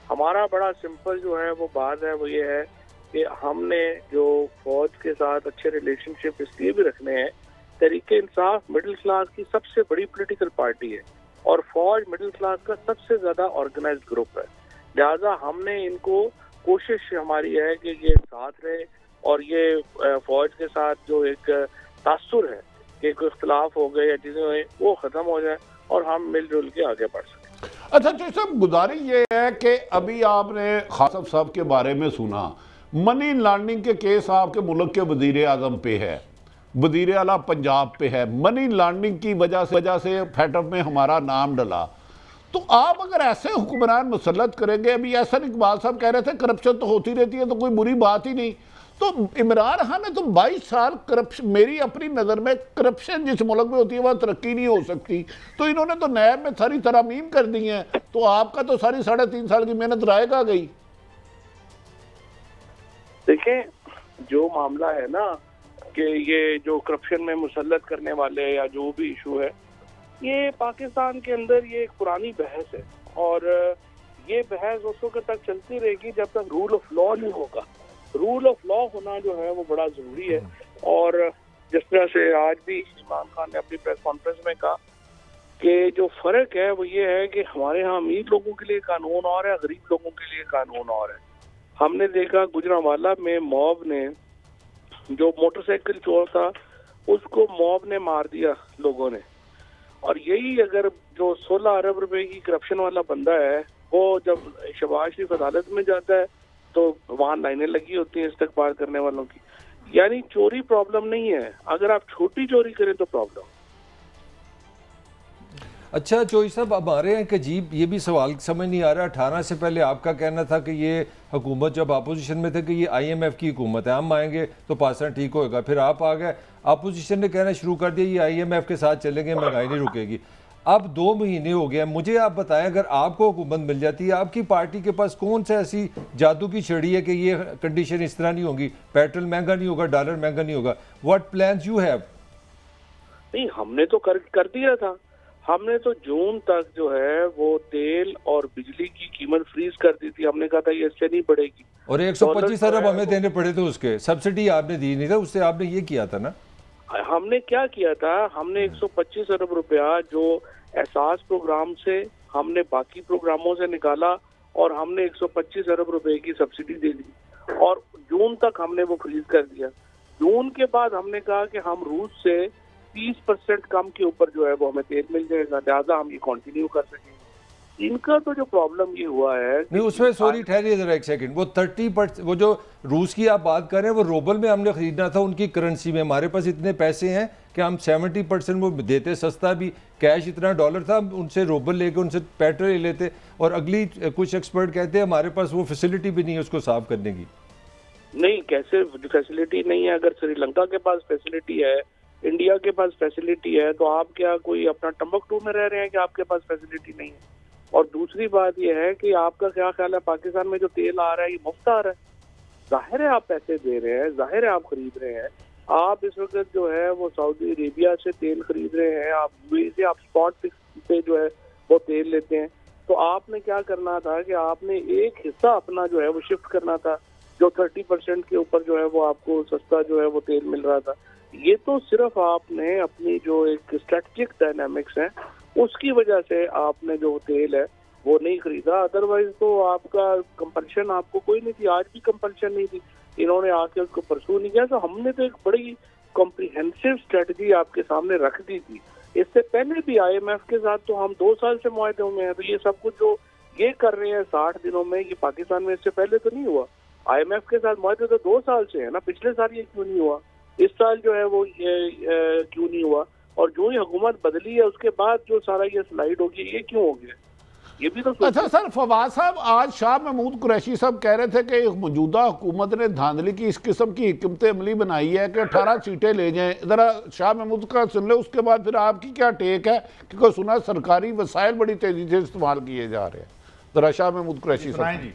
हमारा बड़ा सिंपल जो है वो बात है वो ये है कि हमने जो फौज के साथ अच्छे रिलेशनशिप इसलिए भी रखने हैं, तहरीके इंसाफ मिडिल क्लास की सबसे बड़ी पॉलिटिकल पार्टी है और फौज मिडिल क्लास का सबसे ज्यादा ऑर्गेनाइज्ड ग्रुप है, लिहाजा हमने इनको कोशिश हमारी है कि ये साथ रहे और ये फौज के साथ जो एक तासुर है कि कोई इख्तलाफ हो गए या चीजें हुई वो खत्म हो जाए और हम मिलजुल के आगे बढ़ सकें। अच्छा चौधरी साहब, गुजारिश ये है कि अभी आपने खान साहब के बारे में सुना, मनी लॉन्ड्रिंग के केस आपके मुल्क के वजीर आजम पे है, वजीर आला पंजाब पे है, मनी लॉन्ड्रिंग की वजह से फेटफ में हमारा नाम डला। तो आप अगर ऐसे हुक्मरान मुसल्लत करेंगे, अभी एहसन इकबाल साहब कह रहे थे करप्शन तो होती रहती है तो कोई बुरी बात ही नहीं, तो इमरान खान ने तो 22 साल करप्शन, मेरी अपनी नज़र में करप्शन जिस मुल्क में होती है वह तरक्की नहीं हो सकती, तो इन्होंने तो नैब में सारी तरामीम कर दी हैं, तो आपका तो सारी 3.5 साल की मेहनत रायगा गई। देखें जो मामला है ना कि ये जो करप्शन में मुसल्लत करने वाले या जो भी इशू है, ये पाकिस्तान के अंदर ये एक पुरानी बहस है और ये बहस उस वक्त तक चलती रहेगी जब तक रूल ऑफ लॉ नहीं होगा। रूल ऑफ लॉ होना जो है वो बड़ा जरूरी है, और जिस तरह से आज भी इमरान खान ने अपनी प्रेस कॉन्फ्रेंस में कहा कि जो फर्क है वो ये है कि हमारे यहाँ अमीर लोगों के लिए कानून और है, गरीब लोगों के लिए कानून और है। हमने देखा गुजरांवाला में मॉब ने, जो मोटरसाइकिल चोर था उसको मॉब ने मार दिया लोगों ने, और यही अगर जो 16 अरब रुपए की करप्शन वाला बंदा है वो जब शहबाज शरीफ अदालत में जाता है तो वहाँ लाइनें लगी होती हैं इस्तकबाल करने वालों की। यानी चोरी प्रॉब्लम नहीं है, अगर आप छोटी चोरी करें तो प्रॉब्लम। अच्छा चौधरी साहब, अब आ रहे हैं कि जी ये भी सवाल समझ नहीं आ रहा, 18 से पहले आपका कहना था कि ये हुकूमत जब अपोजिशन में थे कि ये IMF की हुकूमत है, हम आएंगे तो पाकिस्तान ठीक होएगा, फिर आप आ गए, अपोजिशन ने कहना शुरू कर दिया ये IMF के साथ चलेंगे, महंगाई नहीं रुकेगी। अब 2 महीने हो गए, मुझे आप बताएं अगर आपको हुकूमत मिल जाती है, आपकी पार्टी के पास कौन सा ऐसी जादू की छड़ी है कि ये कंडीशन इस तरह नहीं होगी, पेट्रोल महंगा नहीं होगा, डॉलर महंगा नहीं होगा? What plans you have? नहीं, हमने तो कर दिया था, हमने तो जून तक जो है वो तेल और बिजली की कीमत फ्रीज कर दी थी। हमने कहा था ये इससे नहीं बढ़ेगी, और 125 अरब हमें देने पड़े थे, उसके सब्सिडी आपने दी नहीं था, उससे आपने ये किया था ना। हमने क्या किया था, हमने 125 अरब रुपया जो एहसास प्रोग्राम से हमने बाकी प्रोग्रामों से निकाला और हमने 125 अरब रुपए की सब्सिडी दे दी, और जून तक हमने वो फ्रीज कर दिया। जून के बाद हमने कहा कि हम रूस से 30% कम के ऊपर जो है वो हमें तेल मिल जाएगा, लिहाजा हम ये कंटिन्यू कर सकेंगे। इनका तो जो प्रॉब्लम ये हुआ है नहीं, उसमें सॉरी ठहरिए जरा एक सेकंड, वो 30% वो जो रूस की आप बात कर रहे हैं वो रूबल में हमने खरीदना था उनकी करेंसी में। हमारे पास इतने पैसे हैं कि हम 70% वो देते सस्ता भी, कैश इतना डॉलर था, उनसे रूबल लेके उनसे पेट्रोल ले लेते। और अगली कुछ एक्सपर्ट कहते हैं हमारे पास वो फैसिलिटी भी नहीं है उसको साफ करने की। नहीं, कैसे फैसिलिटी नहीं है? अगर श्रीलंका के पास फैसिलिटी है, इंडिया के पास फैसिलिटी है, तो आप क्या कोई अपना टम्बकटू में रह रहे हैं कि आपके पास फैसिलिटी नहीं है? और दूसरी बात यह है कि आपका क्या ख्याल है, पाकिस्तान में जो तेल आ रहा है ये मुफ्त आ रहा है? जाहिर है आप पैसे दे रहे हैं, जाहिर है आप खरीद रहे हैं। आप इस वक्त जो है वो सऊदी अरेबिया से तेल खरीद रहे हैं, आप यूएई से आप स्पॉट पे जो है वो तेल लेते हैं। तो आपने क्या करना था कि आपने एक हिस्सा अपना जो है वो शिफ्ट करना था, जो 30% के ऊपर जो है वो आपको सस्ता जो है वो तेल मिल रहा था। ये तो सिर्फ आपने अपनी जो एक स्ट्रेटेजिक डायनामिक्स है उसकी वजह से आपने जो तेल है वो नहीं खरीदा, अदरवाइज तो आपका कंपल्शन आपको कोई नहीं थी, आज भी कंपल्शन नहीं थी, इन्होंने आके उसको परसू नहीं किया। तो हमने तो एक बड़ी कॉम्प्रिहेंसिव स्ट्रेटजी आपके सामने रख दी थी। इससे पहले भी IMF के साथ तो हम 2 साल से मुआहदे में हैं, तो ये सब कुछ जो ये कर रहे हैं 60 दिनों में, ये पाकिस्तान में इससे पहले तो नहीं हुआ। IMF के साथ मुआहदे तो 2 साल से है ना, पिछले साल ये क्यों नहीं हुआ, इस साल जो है वो ये क्यों नहीं हुआ? और जो ही हुकूमत बदली है उसके बाद जो सारा ये स्लाइड होगी, ये क्यों हो गया? ये भी तो अच्छा सर, फवाद साहब, आज शाह महमूद कुरैशी साहब कह रहे थे कि मौजूदा हुकूमत ने धांधली की इस किस्म की हिकमत अमली बनाई है कि 18 सीटें ले जाएं। ज़रा शाह महमूद का सुन ले, उसके बाद फिर आपकी क्या टेक है? क्योंकि सुना सरकारी वसाइल बड़ी तेजी से इस्तेमाल किए जा रहे हैं। ज़रा शाह महमूद कुरैशी साहब।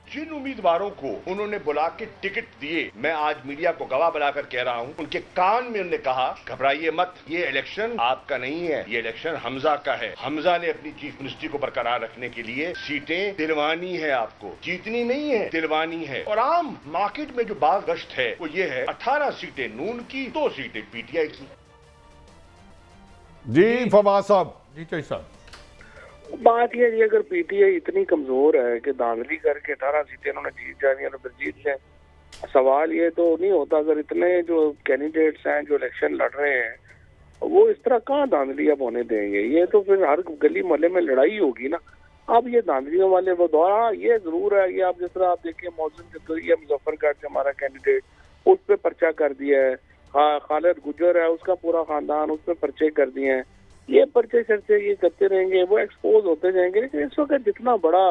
जिन उम्मीदवारों को उन्होंने बुला के टिकट दिए, मैं आज मीडिया को गवाह बनाकर कह रहा हूं, उनके कान में उन्होंने कहा घबराइए मत, ये इलेक्शन आपका नहीं है, ये इलेक्शन हमजा का है। हमजा ने अपनी चीफ मिनिस्ट्री को बरकरार रखने के लिए सीटें दिलवानी है, आपको जीतनी नहीं है, दिलवानी है। और आम मार्केट में जो बात गश्त है वो ये है 18 सीटें नून की, 2 सीटें PTI की। जी फवाद साहब। जी चौधरी साहब, बात यह है अगर PTI इतनी कमजोर है कि धांधली करके 18 सीटें उन्होंने जीत जानी है तो फिर जीत जाए। सवाल ये तो नहीं होता, अगर इतने जो कैंडिडेट्स हैं जो इलेक्शन लड़ रहे हैं वो इस तरह कहाँ धांधली अब होने देंगे? ये तो फिर हर गली मोहल्ले में लड़ाई होगी ना। अब ये धांधलियों वाले वो दौरा, ये जरूर है, ये आप जिस तरह आप देखिए मौजूद जतोरिया मुजफ्फरगढ़ से हमारा कैंडिडेट, उस पर पर्चा कर दिया है। हाँ, खालिद गुजर है, उसका पूरा खानदान, उस पर पर्चे कर दिए हैं। ये पर्चे चर्चे ये करते रहेंगे, वो एक्सपोज होते जाएंगे। लेकिन इस वक्त जितना बड़ा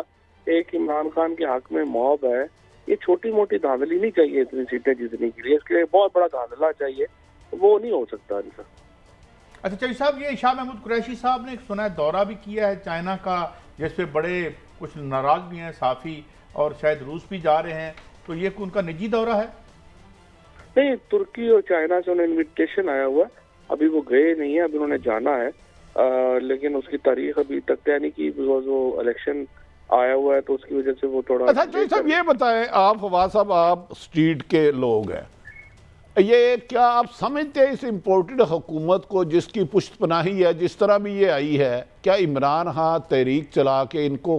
एक इमरान खान के हक में मॉब है, ये छोटी मोटी धांधली नहीं चाहिए इतनी सीटें जीतने के लिए, इसके लिए बहुत बड़ा धांधला चाहिए, वो नहीं हो सकता। अच्छा चौधरी साहब, ये शाह महमूद कुरैशी साहब ने सुना है दौरा भी किया है चाइना का, जिसपे बड़े कुछ नाराज भी हैं साफी, और शायद रूस भी जा रहे हैं, तो ये उनका निजी दौरा है? नहीं, तुर्की और चाइना से उन्हें इन्विटेशन आया हुआ, अभी वो गए नहीं है, अभी उन्होंने जाना है, लेकिन उसकी तारीख अभी तक तय नहीं की, वो इलेक्शन आया हुआ है तो उसकी वजह से वो थोड़ा। अच्छा चौधरी साहब ये बताएं, आप फवाद साहब आप स्ट्रीट के लोग हैं, ये क्या आप समझते हैं इस इम्पोर्टेड हुकूमत को जिसकी पुश्तपनाही है, जिस तरह भी ये आई है, क्या इमरान खान तहरीक चला के इनको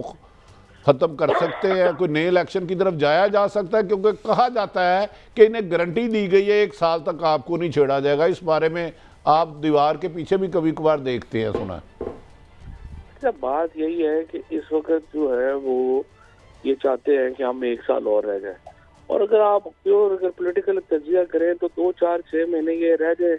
ख़त्म कर सकते हैं? कोई नए इलेक्शन की तरफ जाया जा सकता है? क्योंकि कहा जाता है कि इन्हें गारंटी दी गई है 1 साल तक आपको नहीं छेड़ा जाएगा। इस बारे में आप दीवार के पीछे भी कभी कभार देखते हैं, सुना है। अच्छा, बात यही है कि इस वक्त जो है वो ये चाहते हैं कि हम 1 साल और रह जाए, और अगर आप प्योर अगर पॉलिटिकल तजिया करें तो 2, 4, 6 महीने ये रह जाए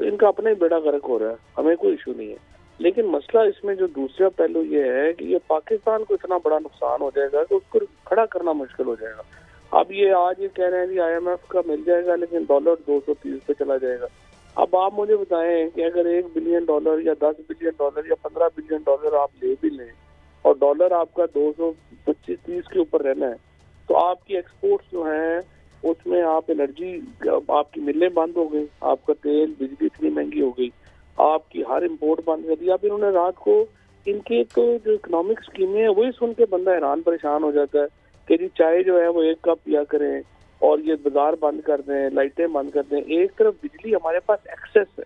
तो इनका अपना ही बेड़ा गर्क हो रहा है, हमें कोई इशू नहीं है। लेकिन मसला इसमें जो दूसरा पहलू ये है कि ये पाकिस्तान को इतना बड़ा नुकसान हो जाएगा कि उसको खड़ा करना मुश्किल हो जाएगा। अब ये आज ये कह रहे हैं कि IMF का मिल जाएगा, लेकिन डॉलर 230 पे चला जाएगा। अब आप मुझे बताएं कि अगर $1 बिलियन या $10 बिलियन या $15 बिलियन आप ले भी लें और डॉलर आपका 225-30 के ऊपर रहना है, तो आपकी एक्सपोर्ट्स जो हैं उसमें आप एनर्जी, आपकी मिलें बंद हो गई, आपका तेल बिजली इतनी महंगी हो गई, आपकी हर इंपोर्ट बंद कर दिया। अब इन्होंने रात को इनके तो जो इकोनॉमिक स्कीमें हैं वही सुन के बंदा हैरान परेशान हो जाता है कि जी चाय जो है वो 1 कप पिया करें और ये बाजार बंद कर दें, लाइटें बंद कर दें। एक तरफ बिजली हमारे पास एक्सेस है,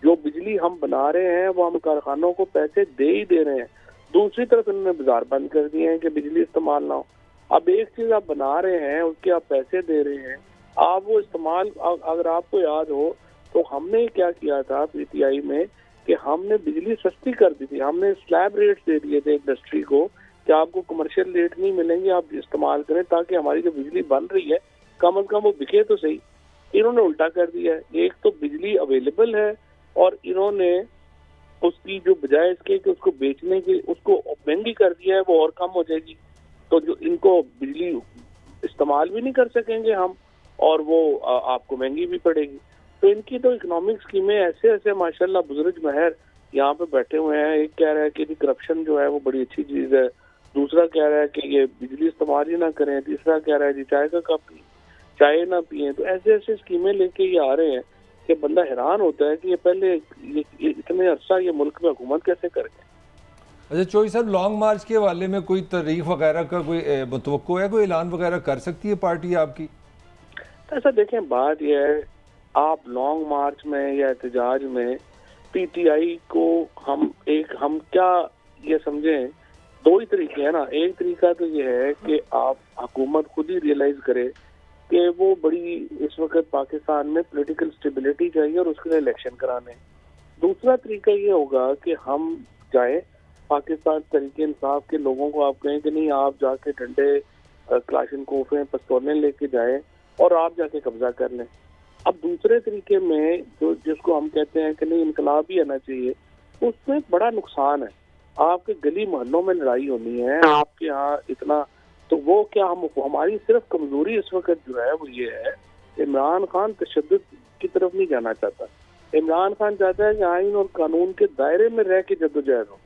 जो बिजली हम बना रहे हैं वो हम कारखानों को पैसे दे ही दे रहे हैं, दूसरी तरफ इन्होंने बाजार बंद कर दिए हैं कि बिजली इस्तेमाल ना हो। अब एक चीज आप बना रहे हैं, उसके आप पैसे दे रहे हैं, आप वो इस्तेमाल, अगर आपको याद हो तो हमने क्या किया था पीटीआई में कि हमने बिजली सस्ती कर दी थी, हमने स्लैब रेट्स दे दिए थे इंडस्ट्री को कि आपको कमर्शियल रेट नहीं मिलेंगे, आप इस्तेमाल करें ताकि हमारी जो बिजली बन रही है कम से कम वो बिके तो सही। इन्होंने उल्टा कर दिया है, एक तो बिजली अवेलेबल है और इन्होंने उसकी जो बजाय इसके कि उसको बेचने के उसको महंगी कर दिया है, वो और कम हो जाएगी, तो जो इनको बिजली इस्तेमाल भी नहीं कर सकेंगे हम और वो आपको महंगी भी पड़ेगी। तो इनकी तो इकोनॉमिक स्कीमें ऐसे ऐसे माशाल्लाह बुजुर्ग महर यहाँ पे बैठे हुए हैं। एक कह रहा है कि करप्शन जो है वो बड़ी अच्छी चीज है, दूसरा कह रहा है कि ये बिजली इस्तेमाल ही ना करें, तीसरा कह रहा है जी चाय का कप चाय ना पिए। तो ऐसे ऐसे स्कीमें लेके ये आ रहे हैं कि बंदा हैरान होता है कि ये पहले ये इतने अर्सा ये मुल्क में हुकूमत कैसे कर गए। अच्छा चौधरी साहब, लॉन्ग मार्च के हवाले में कोई तारीख वगैरह का कोई मुतवक्को है, कोई ऐलान वगैरह कर सकती है पार्टी आपकी? ऐसा देखें, बात यह है आप लॉन्ग मार्च में या एहतजाज में पीटीआई को हम क्या ये समझें, दो ही तरीके हैं ना। एक तरीका तो ये है कि आप हुकूमत खुद ही रियलाइज करे कि वो बड़ी इस वक्त पाकिस्तान में पॉलिटिकल स्टेबिलिटी चाहिए और उसके लिए इलेक्शन कराने। दूसरा तरीका ये होगा कि हम जाए पाकिस्तान तरीके इंसाफ के लोगों को आप कहें कि नहीं आप जाके डंडे क्लाशनकोफे पिस्तौलें लेके जाएं और आप जाके कब्जा कर लें। अब दूसरे तरीके में जो जिसको हम कहते हैं कि नहीं इनकलाब ही आना चाहिए, उसमें बड़ा नुकसान है। आपके गली मोहल्लों में लड़ाई होनी है आपके यहाँ इतना, तो वो क्या हमारी सिर्फ कमजोरी इस वक्त जो है वो ये है, इमरान खान तशद्दुद की तरफ नहीं जाना चाहता। इमरान खान चाहता है कि आइन और कानून के दायरे में रह के जद्दोजहद हो।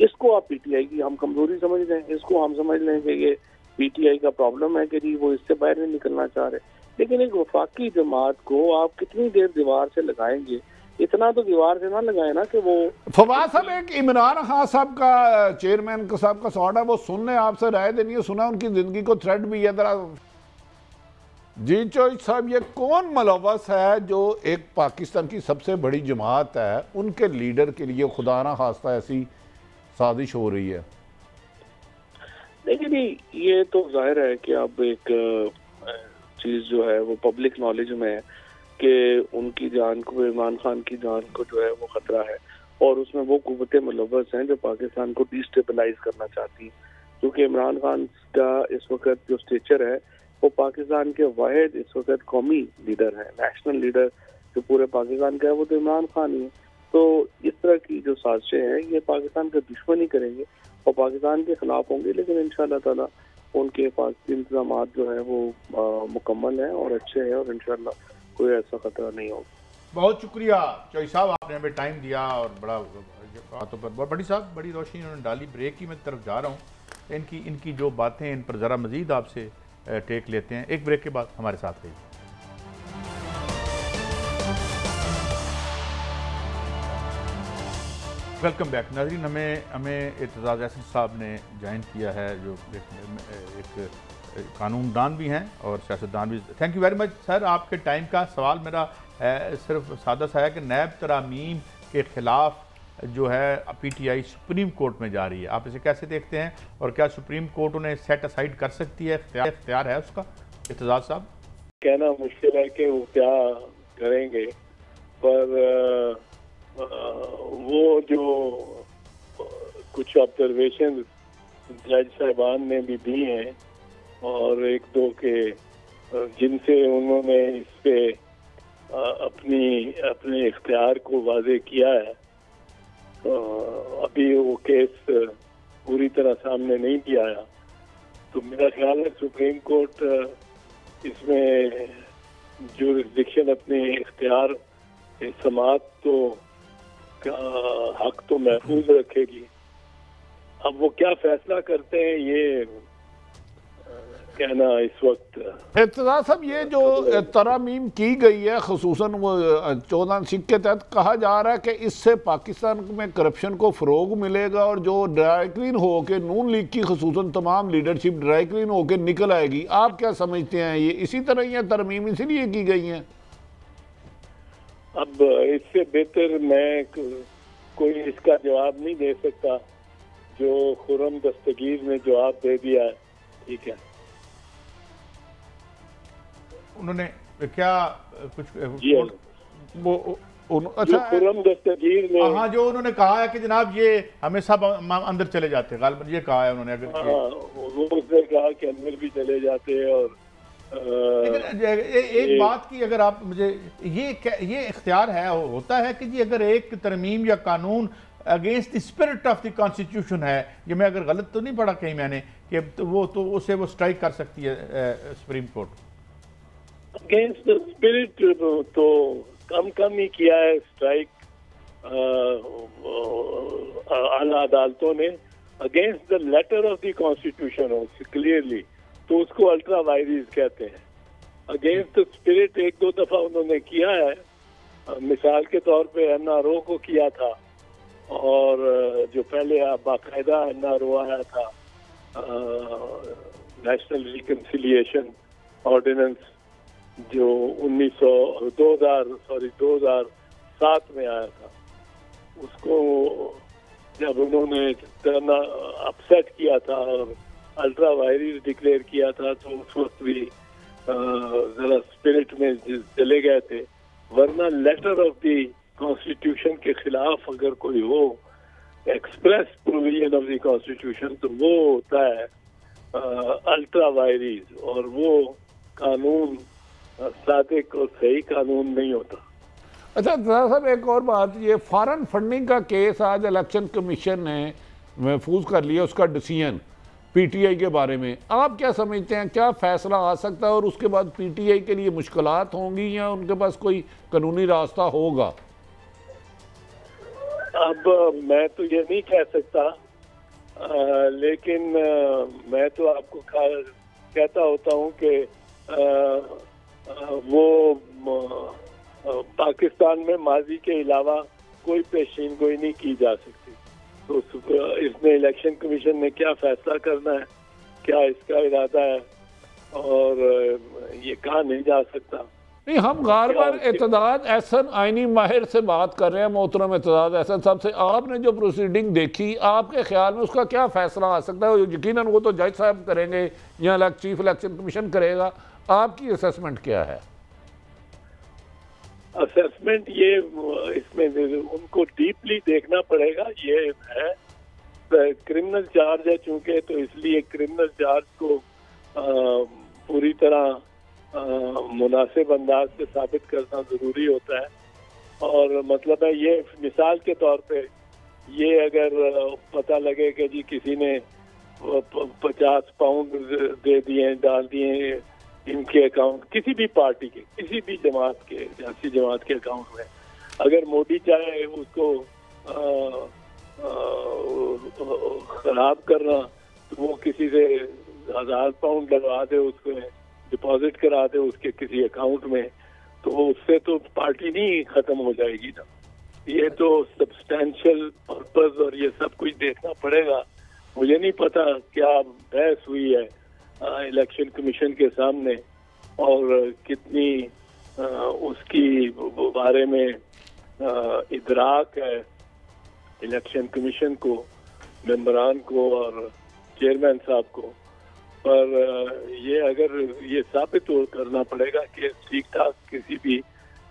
इसको आप पीटीआई की हम कमजोरी समझ लें, इसको हम समझ लें कि ये पीटीआई का प्रॉब्लम है कि जी वो इससे बाहर नहीं निकलना चाह रहे। लेकिन एक वफाकी जमात को आप कितनी देर दीवार से लगाएंगे, इतना तो दीवार से ना लगाए ना कि वो। फवाद साहब, एक इमरान खान साहब का चेयरमैन साहब का सवाल है, वो सुनने आपसे राय देनी है, सुना उनकी जिंदगी को थ्रेट भी है जरा जी। चौधरी साहब, ये कौन मुलव्वस है जो एक पाकिस्तान की सबसे बड़ी जमात है उनके लीडर के लिए खुदा ना खास्ता ऐसी साजिश हो रही है? देखिए ये तो जाहिर है कि अब एक चीज जो है वो पब्लिक नॉलेज में है कि उनकी जान को, इमरान खान की जान को जो है वो खतरा है और उसमें वो कुव्वतें मुलव्वस हैं जो पाकिस्तान को डिस्टेबलाइज करना चाहती हैं। क्योंकि इमरान खान का इस वक्त जो स्टेचर है वो पाकिस्तान के वाहिद इस वक्त कौमी लीडर है, नेशनल लीडर जो पूरे पाकिस्तान का है वो तो इमरान खान ही है। तो इस तरह की जो साजिशें हैं ये पाकिस्तान का दुश्मन ही करेंगे और पाकिस्तान के खिलाफ होंगे, लेकिन इंशाअल्लाह ताला उनके पास इंतजाम जो है वो मुकम्मल है और अच्छे हैं और इंशाअल्लाह कोई ऐसा खतरा नहीं होगा। बहुत शुक्रिया चौधरी साहब, आपने हमें टाइम दिया और बड़ा बातों पर बहुत बड़ी रोशनी उन्होंने डाली। ब्रेक की मैं तरफ जा रहा हूँ, इनकी जो बातें इन पर ज़रा मज़ीद आपसे टेक लेते हैं। एक ब्रेक के बाद हमारे साथ रहिए। वेलकम बैक नाज़रीन। हमें एतजाज़ अहसन साहब ने ज्वाइन किया है जो एक कानूनदान भी हैं और सियासतदान भी। Thank you very much sir. आपके टाइम का सवाल मेरा सिर्फ सादा सा है कि नैब तरामीम के ख़िलाफ़ जो है पीटीआई सुप्रीम कोर्ट में जा रही है, आप इसे कैसे देखते हैं और क्या सुप्रीम कोर्ट उन्हें सेट असाइड कर सकती है, इख्तियार है उसका? एतजाज़ साहब, कहना मुश्किल है कि वो क्या करेंगे, पर वो जो कुछ ऑब्जर्वेशन जज साहिबान ने भी दी हैं और एक दो के जिनसे उन्होंने इस पे अपने इख्तियार को वाज़े किया है, अभी वो केस पूरी तरह सामने नहीं भी आया। तो मेरा ख्याल है सुप्रीम कोर्ट इसमें जुरिस्डिक्शन अपने इख्तियार समात तो का हक तो महफूज रखेगी। अब वो क्या फैसला करते हैं ये कहना इस वक्त। एतजाज़ साहब, ये जो तरामीम की गई है खुसूसन वो 14 सिख के तहत कहा जा रहा है कि इससे पाकिस्तान में करप्शन को फ़रोग मिलेगा और जो ड्राई क्लीन हो के नून लीग की खुसूसन तमाम लीडरशिप ड्राई क्लीन हो के निकल आएगी। आप क्या समझते हैं, ये इसी तरह ये तरमीम इसलिए की गई हैं? अब इससे बेहतर मैं कोई इसका जवाब नहीं दे सकता जो खुर्रम दस्तगीर ने जवाब दे दिया है। ठीक है, उन्होंने क्या कुछ अच्छा हाँ, जो उन्होंने कहा है कि जनाब ये हमें सब अंदर चले जाते हैं, गालिबन ये कहा है उन्होंने। अगर वो उसने कहा कि अंदर भी चले जाते हैं। और एक बात की अगर आप मुझे ये इख्तियार है होता है कि जी अगर एक तरमीम या कानून against the spirit of the constitution है, ये मैं अगर गलत तो नहीं पढ़ा कहीं मैंने कि तो उसे वो स्ट्राइक कर सकती है supreme court. Against the spirit तो कम ही किया है स्ट्राइक आला अदालतों ने। Against the letter of the constitution हो क्लियरली तो उसको अल्ट्रा वायरीज कहते हैं। अगेंस्ट द स्पिरिट एक दो दफा उन्होंने किया है, मिसाल के तौर पे NRO को किया था, और जो पहले बाकायदा NRO आया था नेशनल रिकन्सिलिएशन ऑर्डिनेंस जो 2007 में आया था, उसको जब उन्होंने अपसेट किया था और अल्ट्रा वायरीज डिक्लेयर किया था तो उस वक्त भी जरा स्पिरिट में चले गए थे। वरना लेटर ऑफ द कॉन्स्टिट्यूशन के खिलाफ अगर कोई हो, express provision of the constitution, तो वो होता है अल्ट्रा वायरीज, और वो कानून सादिक और सही कानून नहीं होता। अच्छा साहब, एक और बात, ये फॉरेन फंडिंग का केस आज इलेक्शन कमीशन ने महफूज कर लिया, उसका डिसीजन PTI के बारे में। आप क्या समझते हैं, क्या फैसला आ सकता है और उसके बाद PTI के लिए मुश्किलात होंगी या उनके पास कोई कानूनी रास्ता होगा? अब मैं तो ये नहीं कह सकता, लेकिन मैं तो आपको कहता होता हूँ कि वो पाकिस्तान में माजी के अलावा कोई पेशीन गोई नहीं की जा सकती। तो इसमें इलेक्शन कमीशन ने क्या फैसला करना है, क्या इसका इरादा है, और ये कहा नहीं जा सकता। नहीं, हम बार बार इत्तेदाद एहसन आइनी माहिर से बात कर रहे हैं, मोहतरम इत्तेदाद एहसन साहब से। आपने जो प्रोसीडिंग देखी, आपके ख्याल में उसका क्या फैसला आ सकता है? यकीनन वो तो जज साहब करेंगे या चीफ इलेक्शन कमीशन करेगा, आपकी असेसमेंट क्या है? असेसमेंट ये इसमें उनको डीपली देखना पड़ेगा। ये है क्रिमिनल चार्ज है चूंकि, तो इसलिए क्रिमिनल चार्ज को पूरी तरह मुनासिब अंदाज से साबित करना जरूरी होता है। और मतलब है ये मिसाल के तौर पे, ये अगर पता लगे कि जी किसी ने 50 पाउंड दे दिए, डाल दिए इनके अकाउंट, किसी भी पार्टी के, किसी भी जमात के, सियासी जमात के अकाउंट में, अगर मोदी चाहे उसको खराब करना, तो वो किसी से 1000 पाउंड डलवा दे, उसको डिपॉजिट करा दे उसके किसी अकाउंट में, तो उससे तो पार्टी नहीं खत्म हो जाएगी ना। ये तो सब्सटैंशियल पर्पस और ये सब कुछ देखना पड़ेगा। मुझे नहीं पता क्या बहस हुई है इलेक्शन कमीशन के सामने और कितनी उसकी बारे में इदराक है इलेक्शन कमीशन को, मेंबरान को और चेयरमैन साहब को, पर ये अगर ये साबित करना पड़ेगा कि ठीक ठाक किसी भी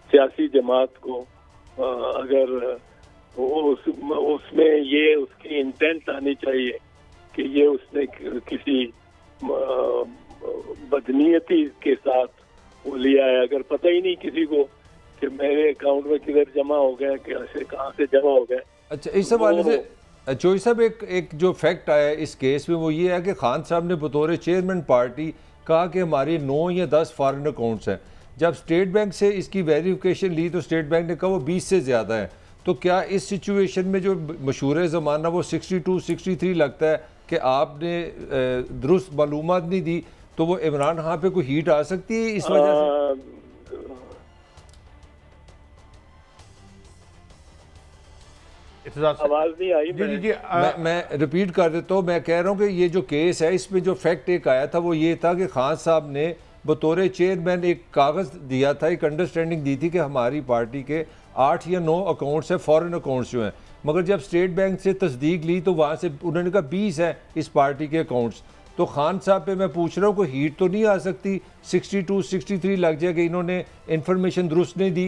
सियासी जमात को अगर उसमें ये उसकी इंटेंट आनी चाहिए कि ये उसने किसी बदनीयती के साथ वो लिया है। अगर पता ही नहीं किसी को कि मेरे अकाउंट में किधर जमा हो गया, कैसे कहाँ से जमा हो गया। अच्छा, इस हवाले से चौधरी साहब एक जो फैक्ट आया इस केस में वो ये है कि खान साहब ने बतौर चेयरमैन पार्टी कहा कि हमारे 9 या 10 फॉरेन अकाउंट्स हैं। जब स्टेट बैंक से इसकी वेरिफिकेशन ली तो स्टेट बैंक ने कहा वो 20 से ज़्यादा है। तो क्या इस सिचुएशन में जो मशहूर ज़माना वो 62-63 लगता है कि आपने दुरुस्त मालूमात नहीं दी, तो वो इमरान खान पे कोई हीट आ सकती है इस वजह से? आवाज नहीं आई। मैं रिपीट कर देता हूँ। मैं कह रहा हूँ कि ये जो केस है इसमें जो फैक्ट एक आया था वो ये था कि खान साहब ने बतौर चेयरमैन एक कागज़ दिया था, एक अंडरस्टैंडिंग दी थी कि हमारी पार्टी के 8 या 9 अकाउंट्स हैं, फॉरेन अकाउंट्स जो हैं। मगर जब स्टेट बैंक से तस्दीक ली तो वहाँ से उन्होंने कहा 20 है इस पार्टी के अकाउंट्स। तो खान साहब पे मैं पूछ रहा हूँ कोई हीट तो नहीं आ सकती? 62, 63 लग जाएगा, इन्होंने इंफॉर्मेशन दुरुस्त नहीं दी।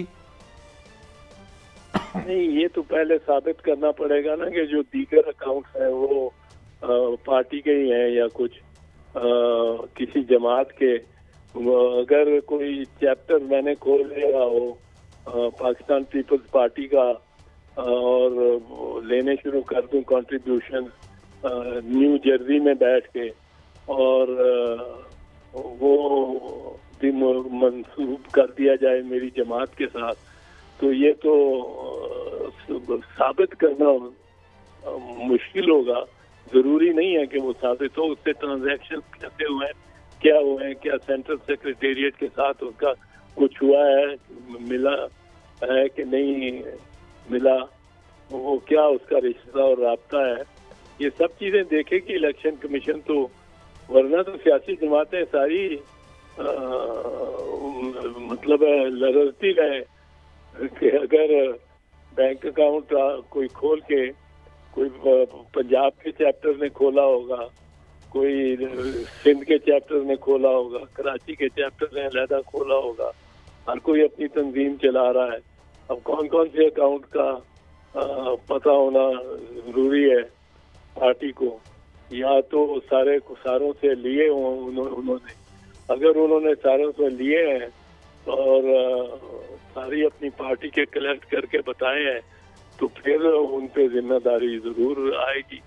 नहीं, ये तो पहले साबित करना पड़ेगा ना कि जो दीगर अकाउंट्स हैं वो पार्टी के ही हैं या कुछ किसी जमात के। अगर कोई चैप्टर मैंने खोल लिया हो पाकिस्तान पीपल्स पार्टी का और लेने शुरू कर दूं कंट्रीब्यूशन न्यू जर्सी में बैठ के, और वो भी मंसूब कर दिया जाए मेरी जमात के साथ, तो ये तो साबित करना मुश्किल होगा। जरूरी नहीं है कि वो साबित हो। उससे ट्रांजैक्शन कैसे हुए हैं, क्या हुए हैं, क्या सेंट्रल सेक्रेटेरिएट के साथ उनका कुछ हुआ है, मिला है कि नहीं मिला, वो क्या उसका रिश्ता और राब्ता है, ये सब चीजें देखेगी इलेक्शन कमीशन। तो वरना तो सियासी जमातें सारी मतलब लड़ती रहे कि अगर बैंक अकाउंट कोई खोल के, कोई पंजाब के चैप्टर ने खोला होगा, कोई सिंध के चैप्टर ने खोला होगा, कराची के चैप्टर ने अलहदा खोला होगा, हर कोई अपनी तंजीम चला रहा है। अब कौन कौन से अकाउंट का पता होना जरूरी है पार्टी को, या तो सारों से लिए हों उन्होंने। अगर उन्होंने सारों से लिए हैं और सारी अपनी पार्टी के कलेक्ट करके बताए हैं, तो फिर उन पे जिम्मेदारी जरूर आएगी।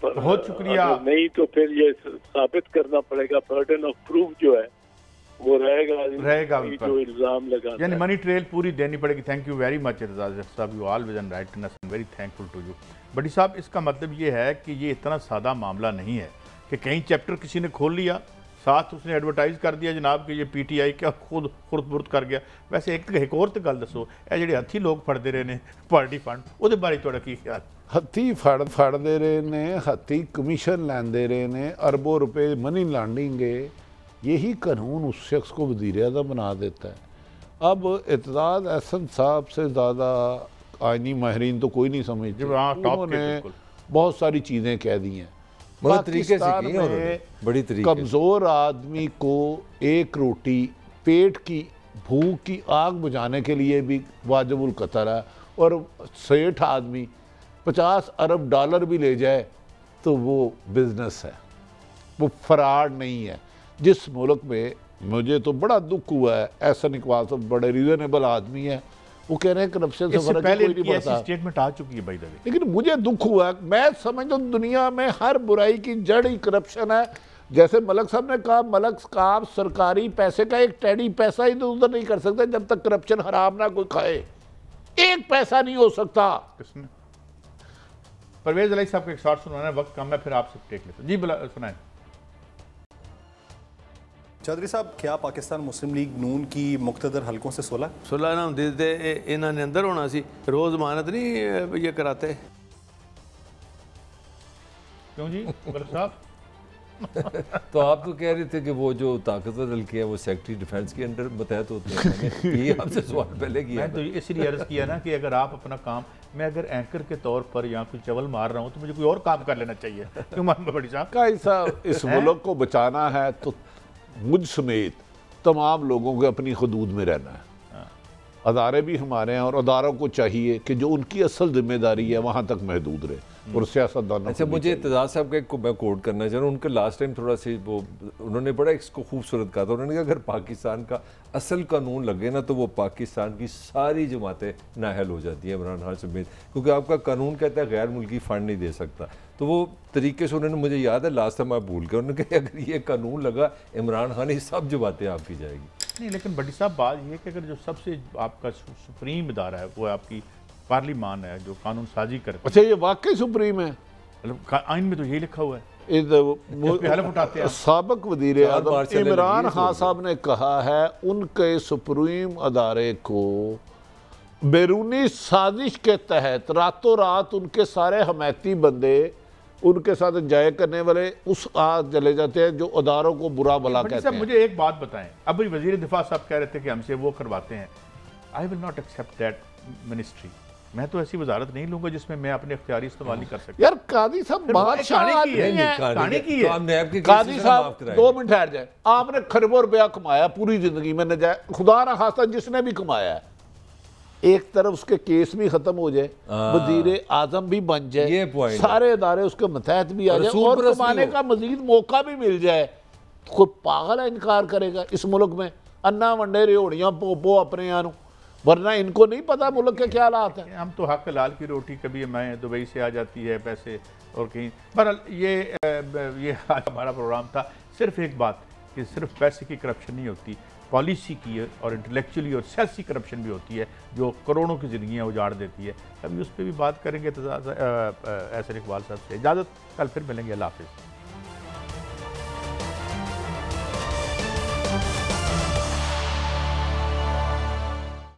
पर बहुत शुक्रिया। नहीं तो फिर ये साबित करना पड़ेगा, बर्डन ऑफ प्रूफ जो है वो रहेगा जो इल्जाम लगा, यानी मनी ट्रेल पूरी देनी पड़ेगी। Thank you very much Raza साहब, you always and rightness, I am very thankful to you. बड़ी साहब, इसका मतलब ये है कि ये इतना सादा मामला नहीं है कि कहीं चैप्टर किसी ने खोल लिया, साथ उसने एडवर्टाइज कर दिया जनाब कि ये PTI क्या खुद खुर्द कर गया। वैसे एक और तो गल दसो, ये ਜਿਹੜੇ हथी लोग फड़ते रहे ने पार्टी फंड, ਉਹਦੇ बारे ਤੁਹਾਡਾ ਕੀ ख्याल? हथी फड़ते रहे ने, हथी कमीशन लैंदे रहे ने, अरबों रुपए मनी लॉन्ड्रिंग है। यही कानून उस शख्स को वज़ीर-ए-आज़म बना देता है। अब इत्तेदाद एहसन साहब से ज़्यादा आइनी माहिरीन तो कोई नहीं समझते। उन्होंने बहुत सारी चीज़ें कह दी हैं। पाकिस्तान में बड़ी कमज़ोर आदमी को एक रोटी, पेट की भूख की आग बुझाने के लिए भी वाजिबुल कतर है, और सेठ आदमी 50 अरब डॉलर भी ले जाए तो वो बिजनेस है, वो फराड नहीं है। जिस मुल्क में मुझे तो बड़ा दुख हुआ है, एहसन इकबाल साहब बड़े रीजनेबल आदमी है, वो कह रहे हैं करप्शन से फर्क कोई नहीं पड़ता। स्टेटमेंट आ चुकी है भाई, लेकिन मुझे दुख हुआ, मैं समझता हूँ दुनिया में हर बुराई की जड़ ही करप्शन है। जैसे मलक साहब ने कहा, मलक साहब सरकारी पैसे का एक टेडी पैसा ही तो उधर नहीं कर सकते जब तक करप्शन हराम ना कोई खाए। एक पैसा नहीं हो सकता। परवेज अली साहब को एक शॉर्ट सुनाना है, वक्त कम है, फिर आपसे टेक लेते जी, सुनाएं। चौधरी साहब, क्या पाकिस्तान मुस्लिम लीग नून की मुख्तदर हलकों से 16 नाम दे देते, इन्होंने अंदर होना सी, रोज मानत नहीं ये कराते। क्यों जी मलक साहब? तो आप तो कह रहे थे कि वो जो ताकतवर हल्के हैं वो सेक्रेटरी डिफेंस के अंडर मतहत होते हैं। ये आपसे सवाल पहले किया, मैं तो इसलिए अर्ज किया ना कि अगर आप अपना काम, मैं अगर एंकर के तौर पर यहाँ कोई चवल मार रहा हूँ तो मुझे कोई और काम कर लेना चाहिए। क्यों बड़ी साहब? इस मुल्क को बचाना है तो मुझ समेत तमाम लोगों को अपनी हदूद में रहना है। अदारे भी हमारे हैं और अदारों को चाहिए कि जो उनकी असल जिम्मेदारी है वहाँ तक महदूद रहे, और सियासतदानों। अच्छा, मुझे इत्तेदाद साहब का एक मैं कोट करना चाह रहा हूँ। उनका लास्ट टाइम थोड़ा सी वो उन्होंने बड़ा इसको खूबसूरत कहा था। उन्होंने कहा अगर पाकिस्तान का असल कानून लगे ना तो वो पाकिस्तान की सारी जमातें नाअहल हो जाती हैं, इमरान खान समेत, क्योंकि आपका कानून कहता है गैर मुल्की फ़ंड नहीं दे सकता। तो वो तरीके से उन्होंने, मुझे याद है लास्ट टाइम आप भूल गए, उन्होंने कहा अगर ये कानून लगा इमरान खान, ये सब जमातें आपकी जाएगी। नहीं, लेकिन बड़ी साहब बात यह है कि अगर जो सबसे आपका सुप्रीम इदारा है वो आपकी पार्लिमान है जो कानून साजी करता है। अच्छा, ये वाकई सुप्रीम है? मतलब आइन में तो यही लिखा हुआ है। साबिक वज़ीर-ए-आज़म इमरान खान साहब ने कहा है उनके सुप्रीम अदारे को बैरूनी साजिश के तहत रातों रात उनके सारे हमायती बंदे, उनके साथ जाए करने वाले उस आज चले जाते हैं जो अदारों को बुरा भला कहते हैं। मुझे एक बात बताएं, अब वज़ीर दिफा साहब कह रहे थे कि हमसे वो करवाते हैं। I will not accept that ministry. मैं तो ऐसी वजारत नहीं लूंगा जिसमें मैं अपने इख्तियारी इस्तेमाल नहीं कर सकता। यार काजी साहब बादशाह आदमी है, कहानी की है। काजी साहब 2 मिनट ठहर जाए, आपने खरबों रुपया कमाया पूरी जिंदगी में, न जाए खुदा ना खास्ता जिसने भी कमाया है, एक तरफ उसके केस भी खत्म हो जाए, वजीर आजम भी बन जाए, सारे इदारे उसके मतहत भी आ जाए और कमाने का मजीद मौका भी मिल जाए, कोई पागल है इनकार करेगा इस मुल्क में? अन्ना वंडे रेहड़ियां पोपो अपने यहाँ, वरना इनको नहीं पता मुल्क के क्या हालात हैं। हम तो हक लाल की रोटी, कभी मैं दुबई से आ जाती है पैसे और कहीं। बहरहाल ये आज हमारा प्रोग्राम था। सिर्फ एक बात कि सिर्फ पैसे की करप्शन नहीं होती, पॉलिसी की और इंटेलेक्चुअली और सियासी करप्शन भी होती है जो करोड़ों की ज़िंदगियाँ उजाड़ देती है। कभी उस पर भी बात करेंगे। तो एहसन इकबाल साहब से इजाज़त, कल फिर मिलेंगे। अल्लाह हाफ़िज़।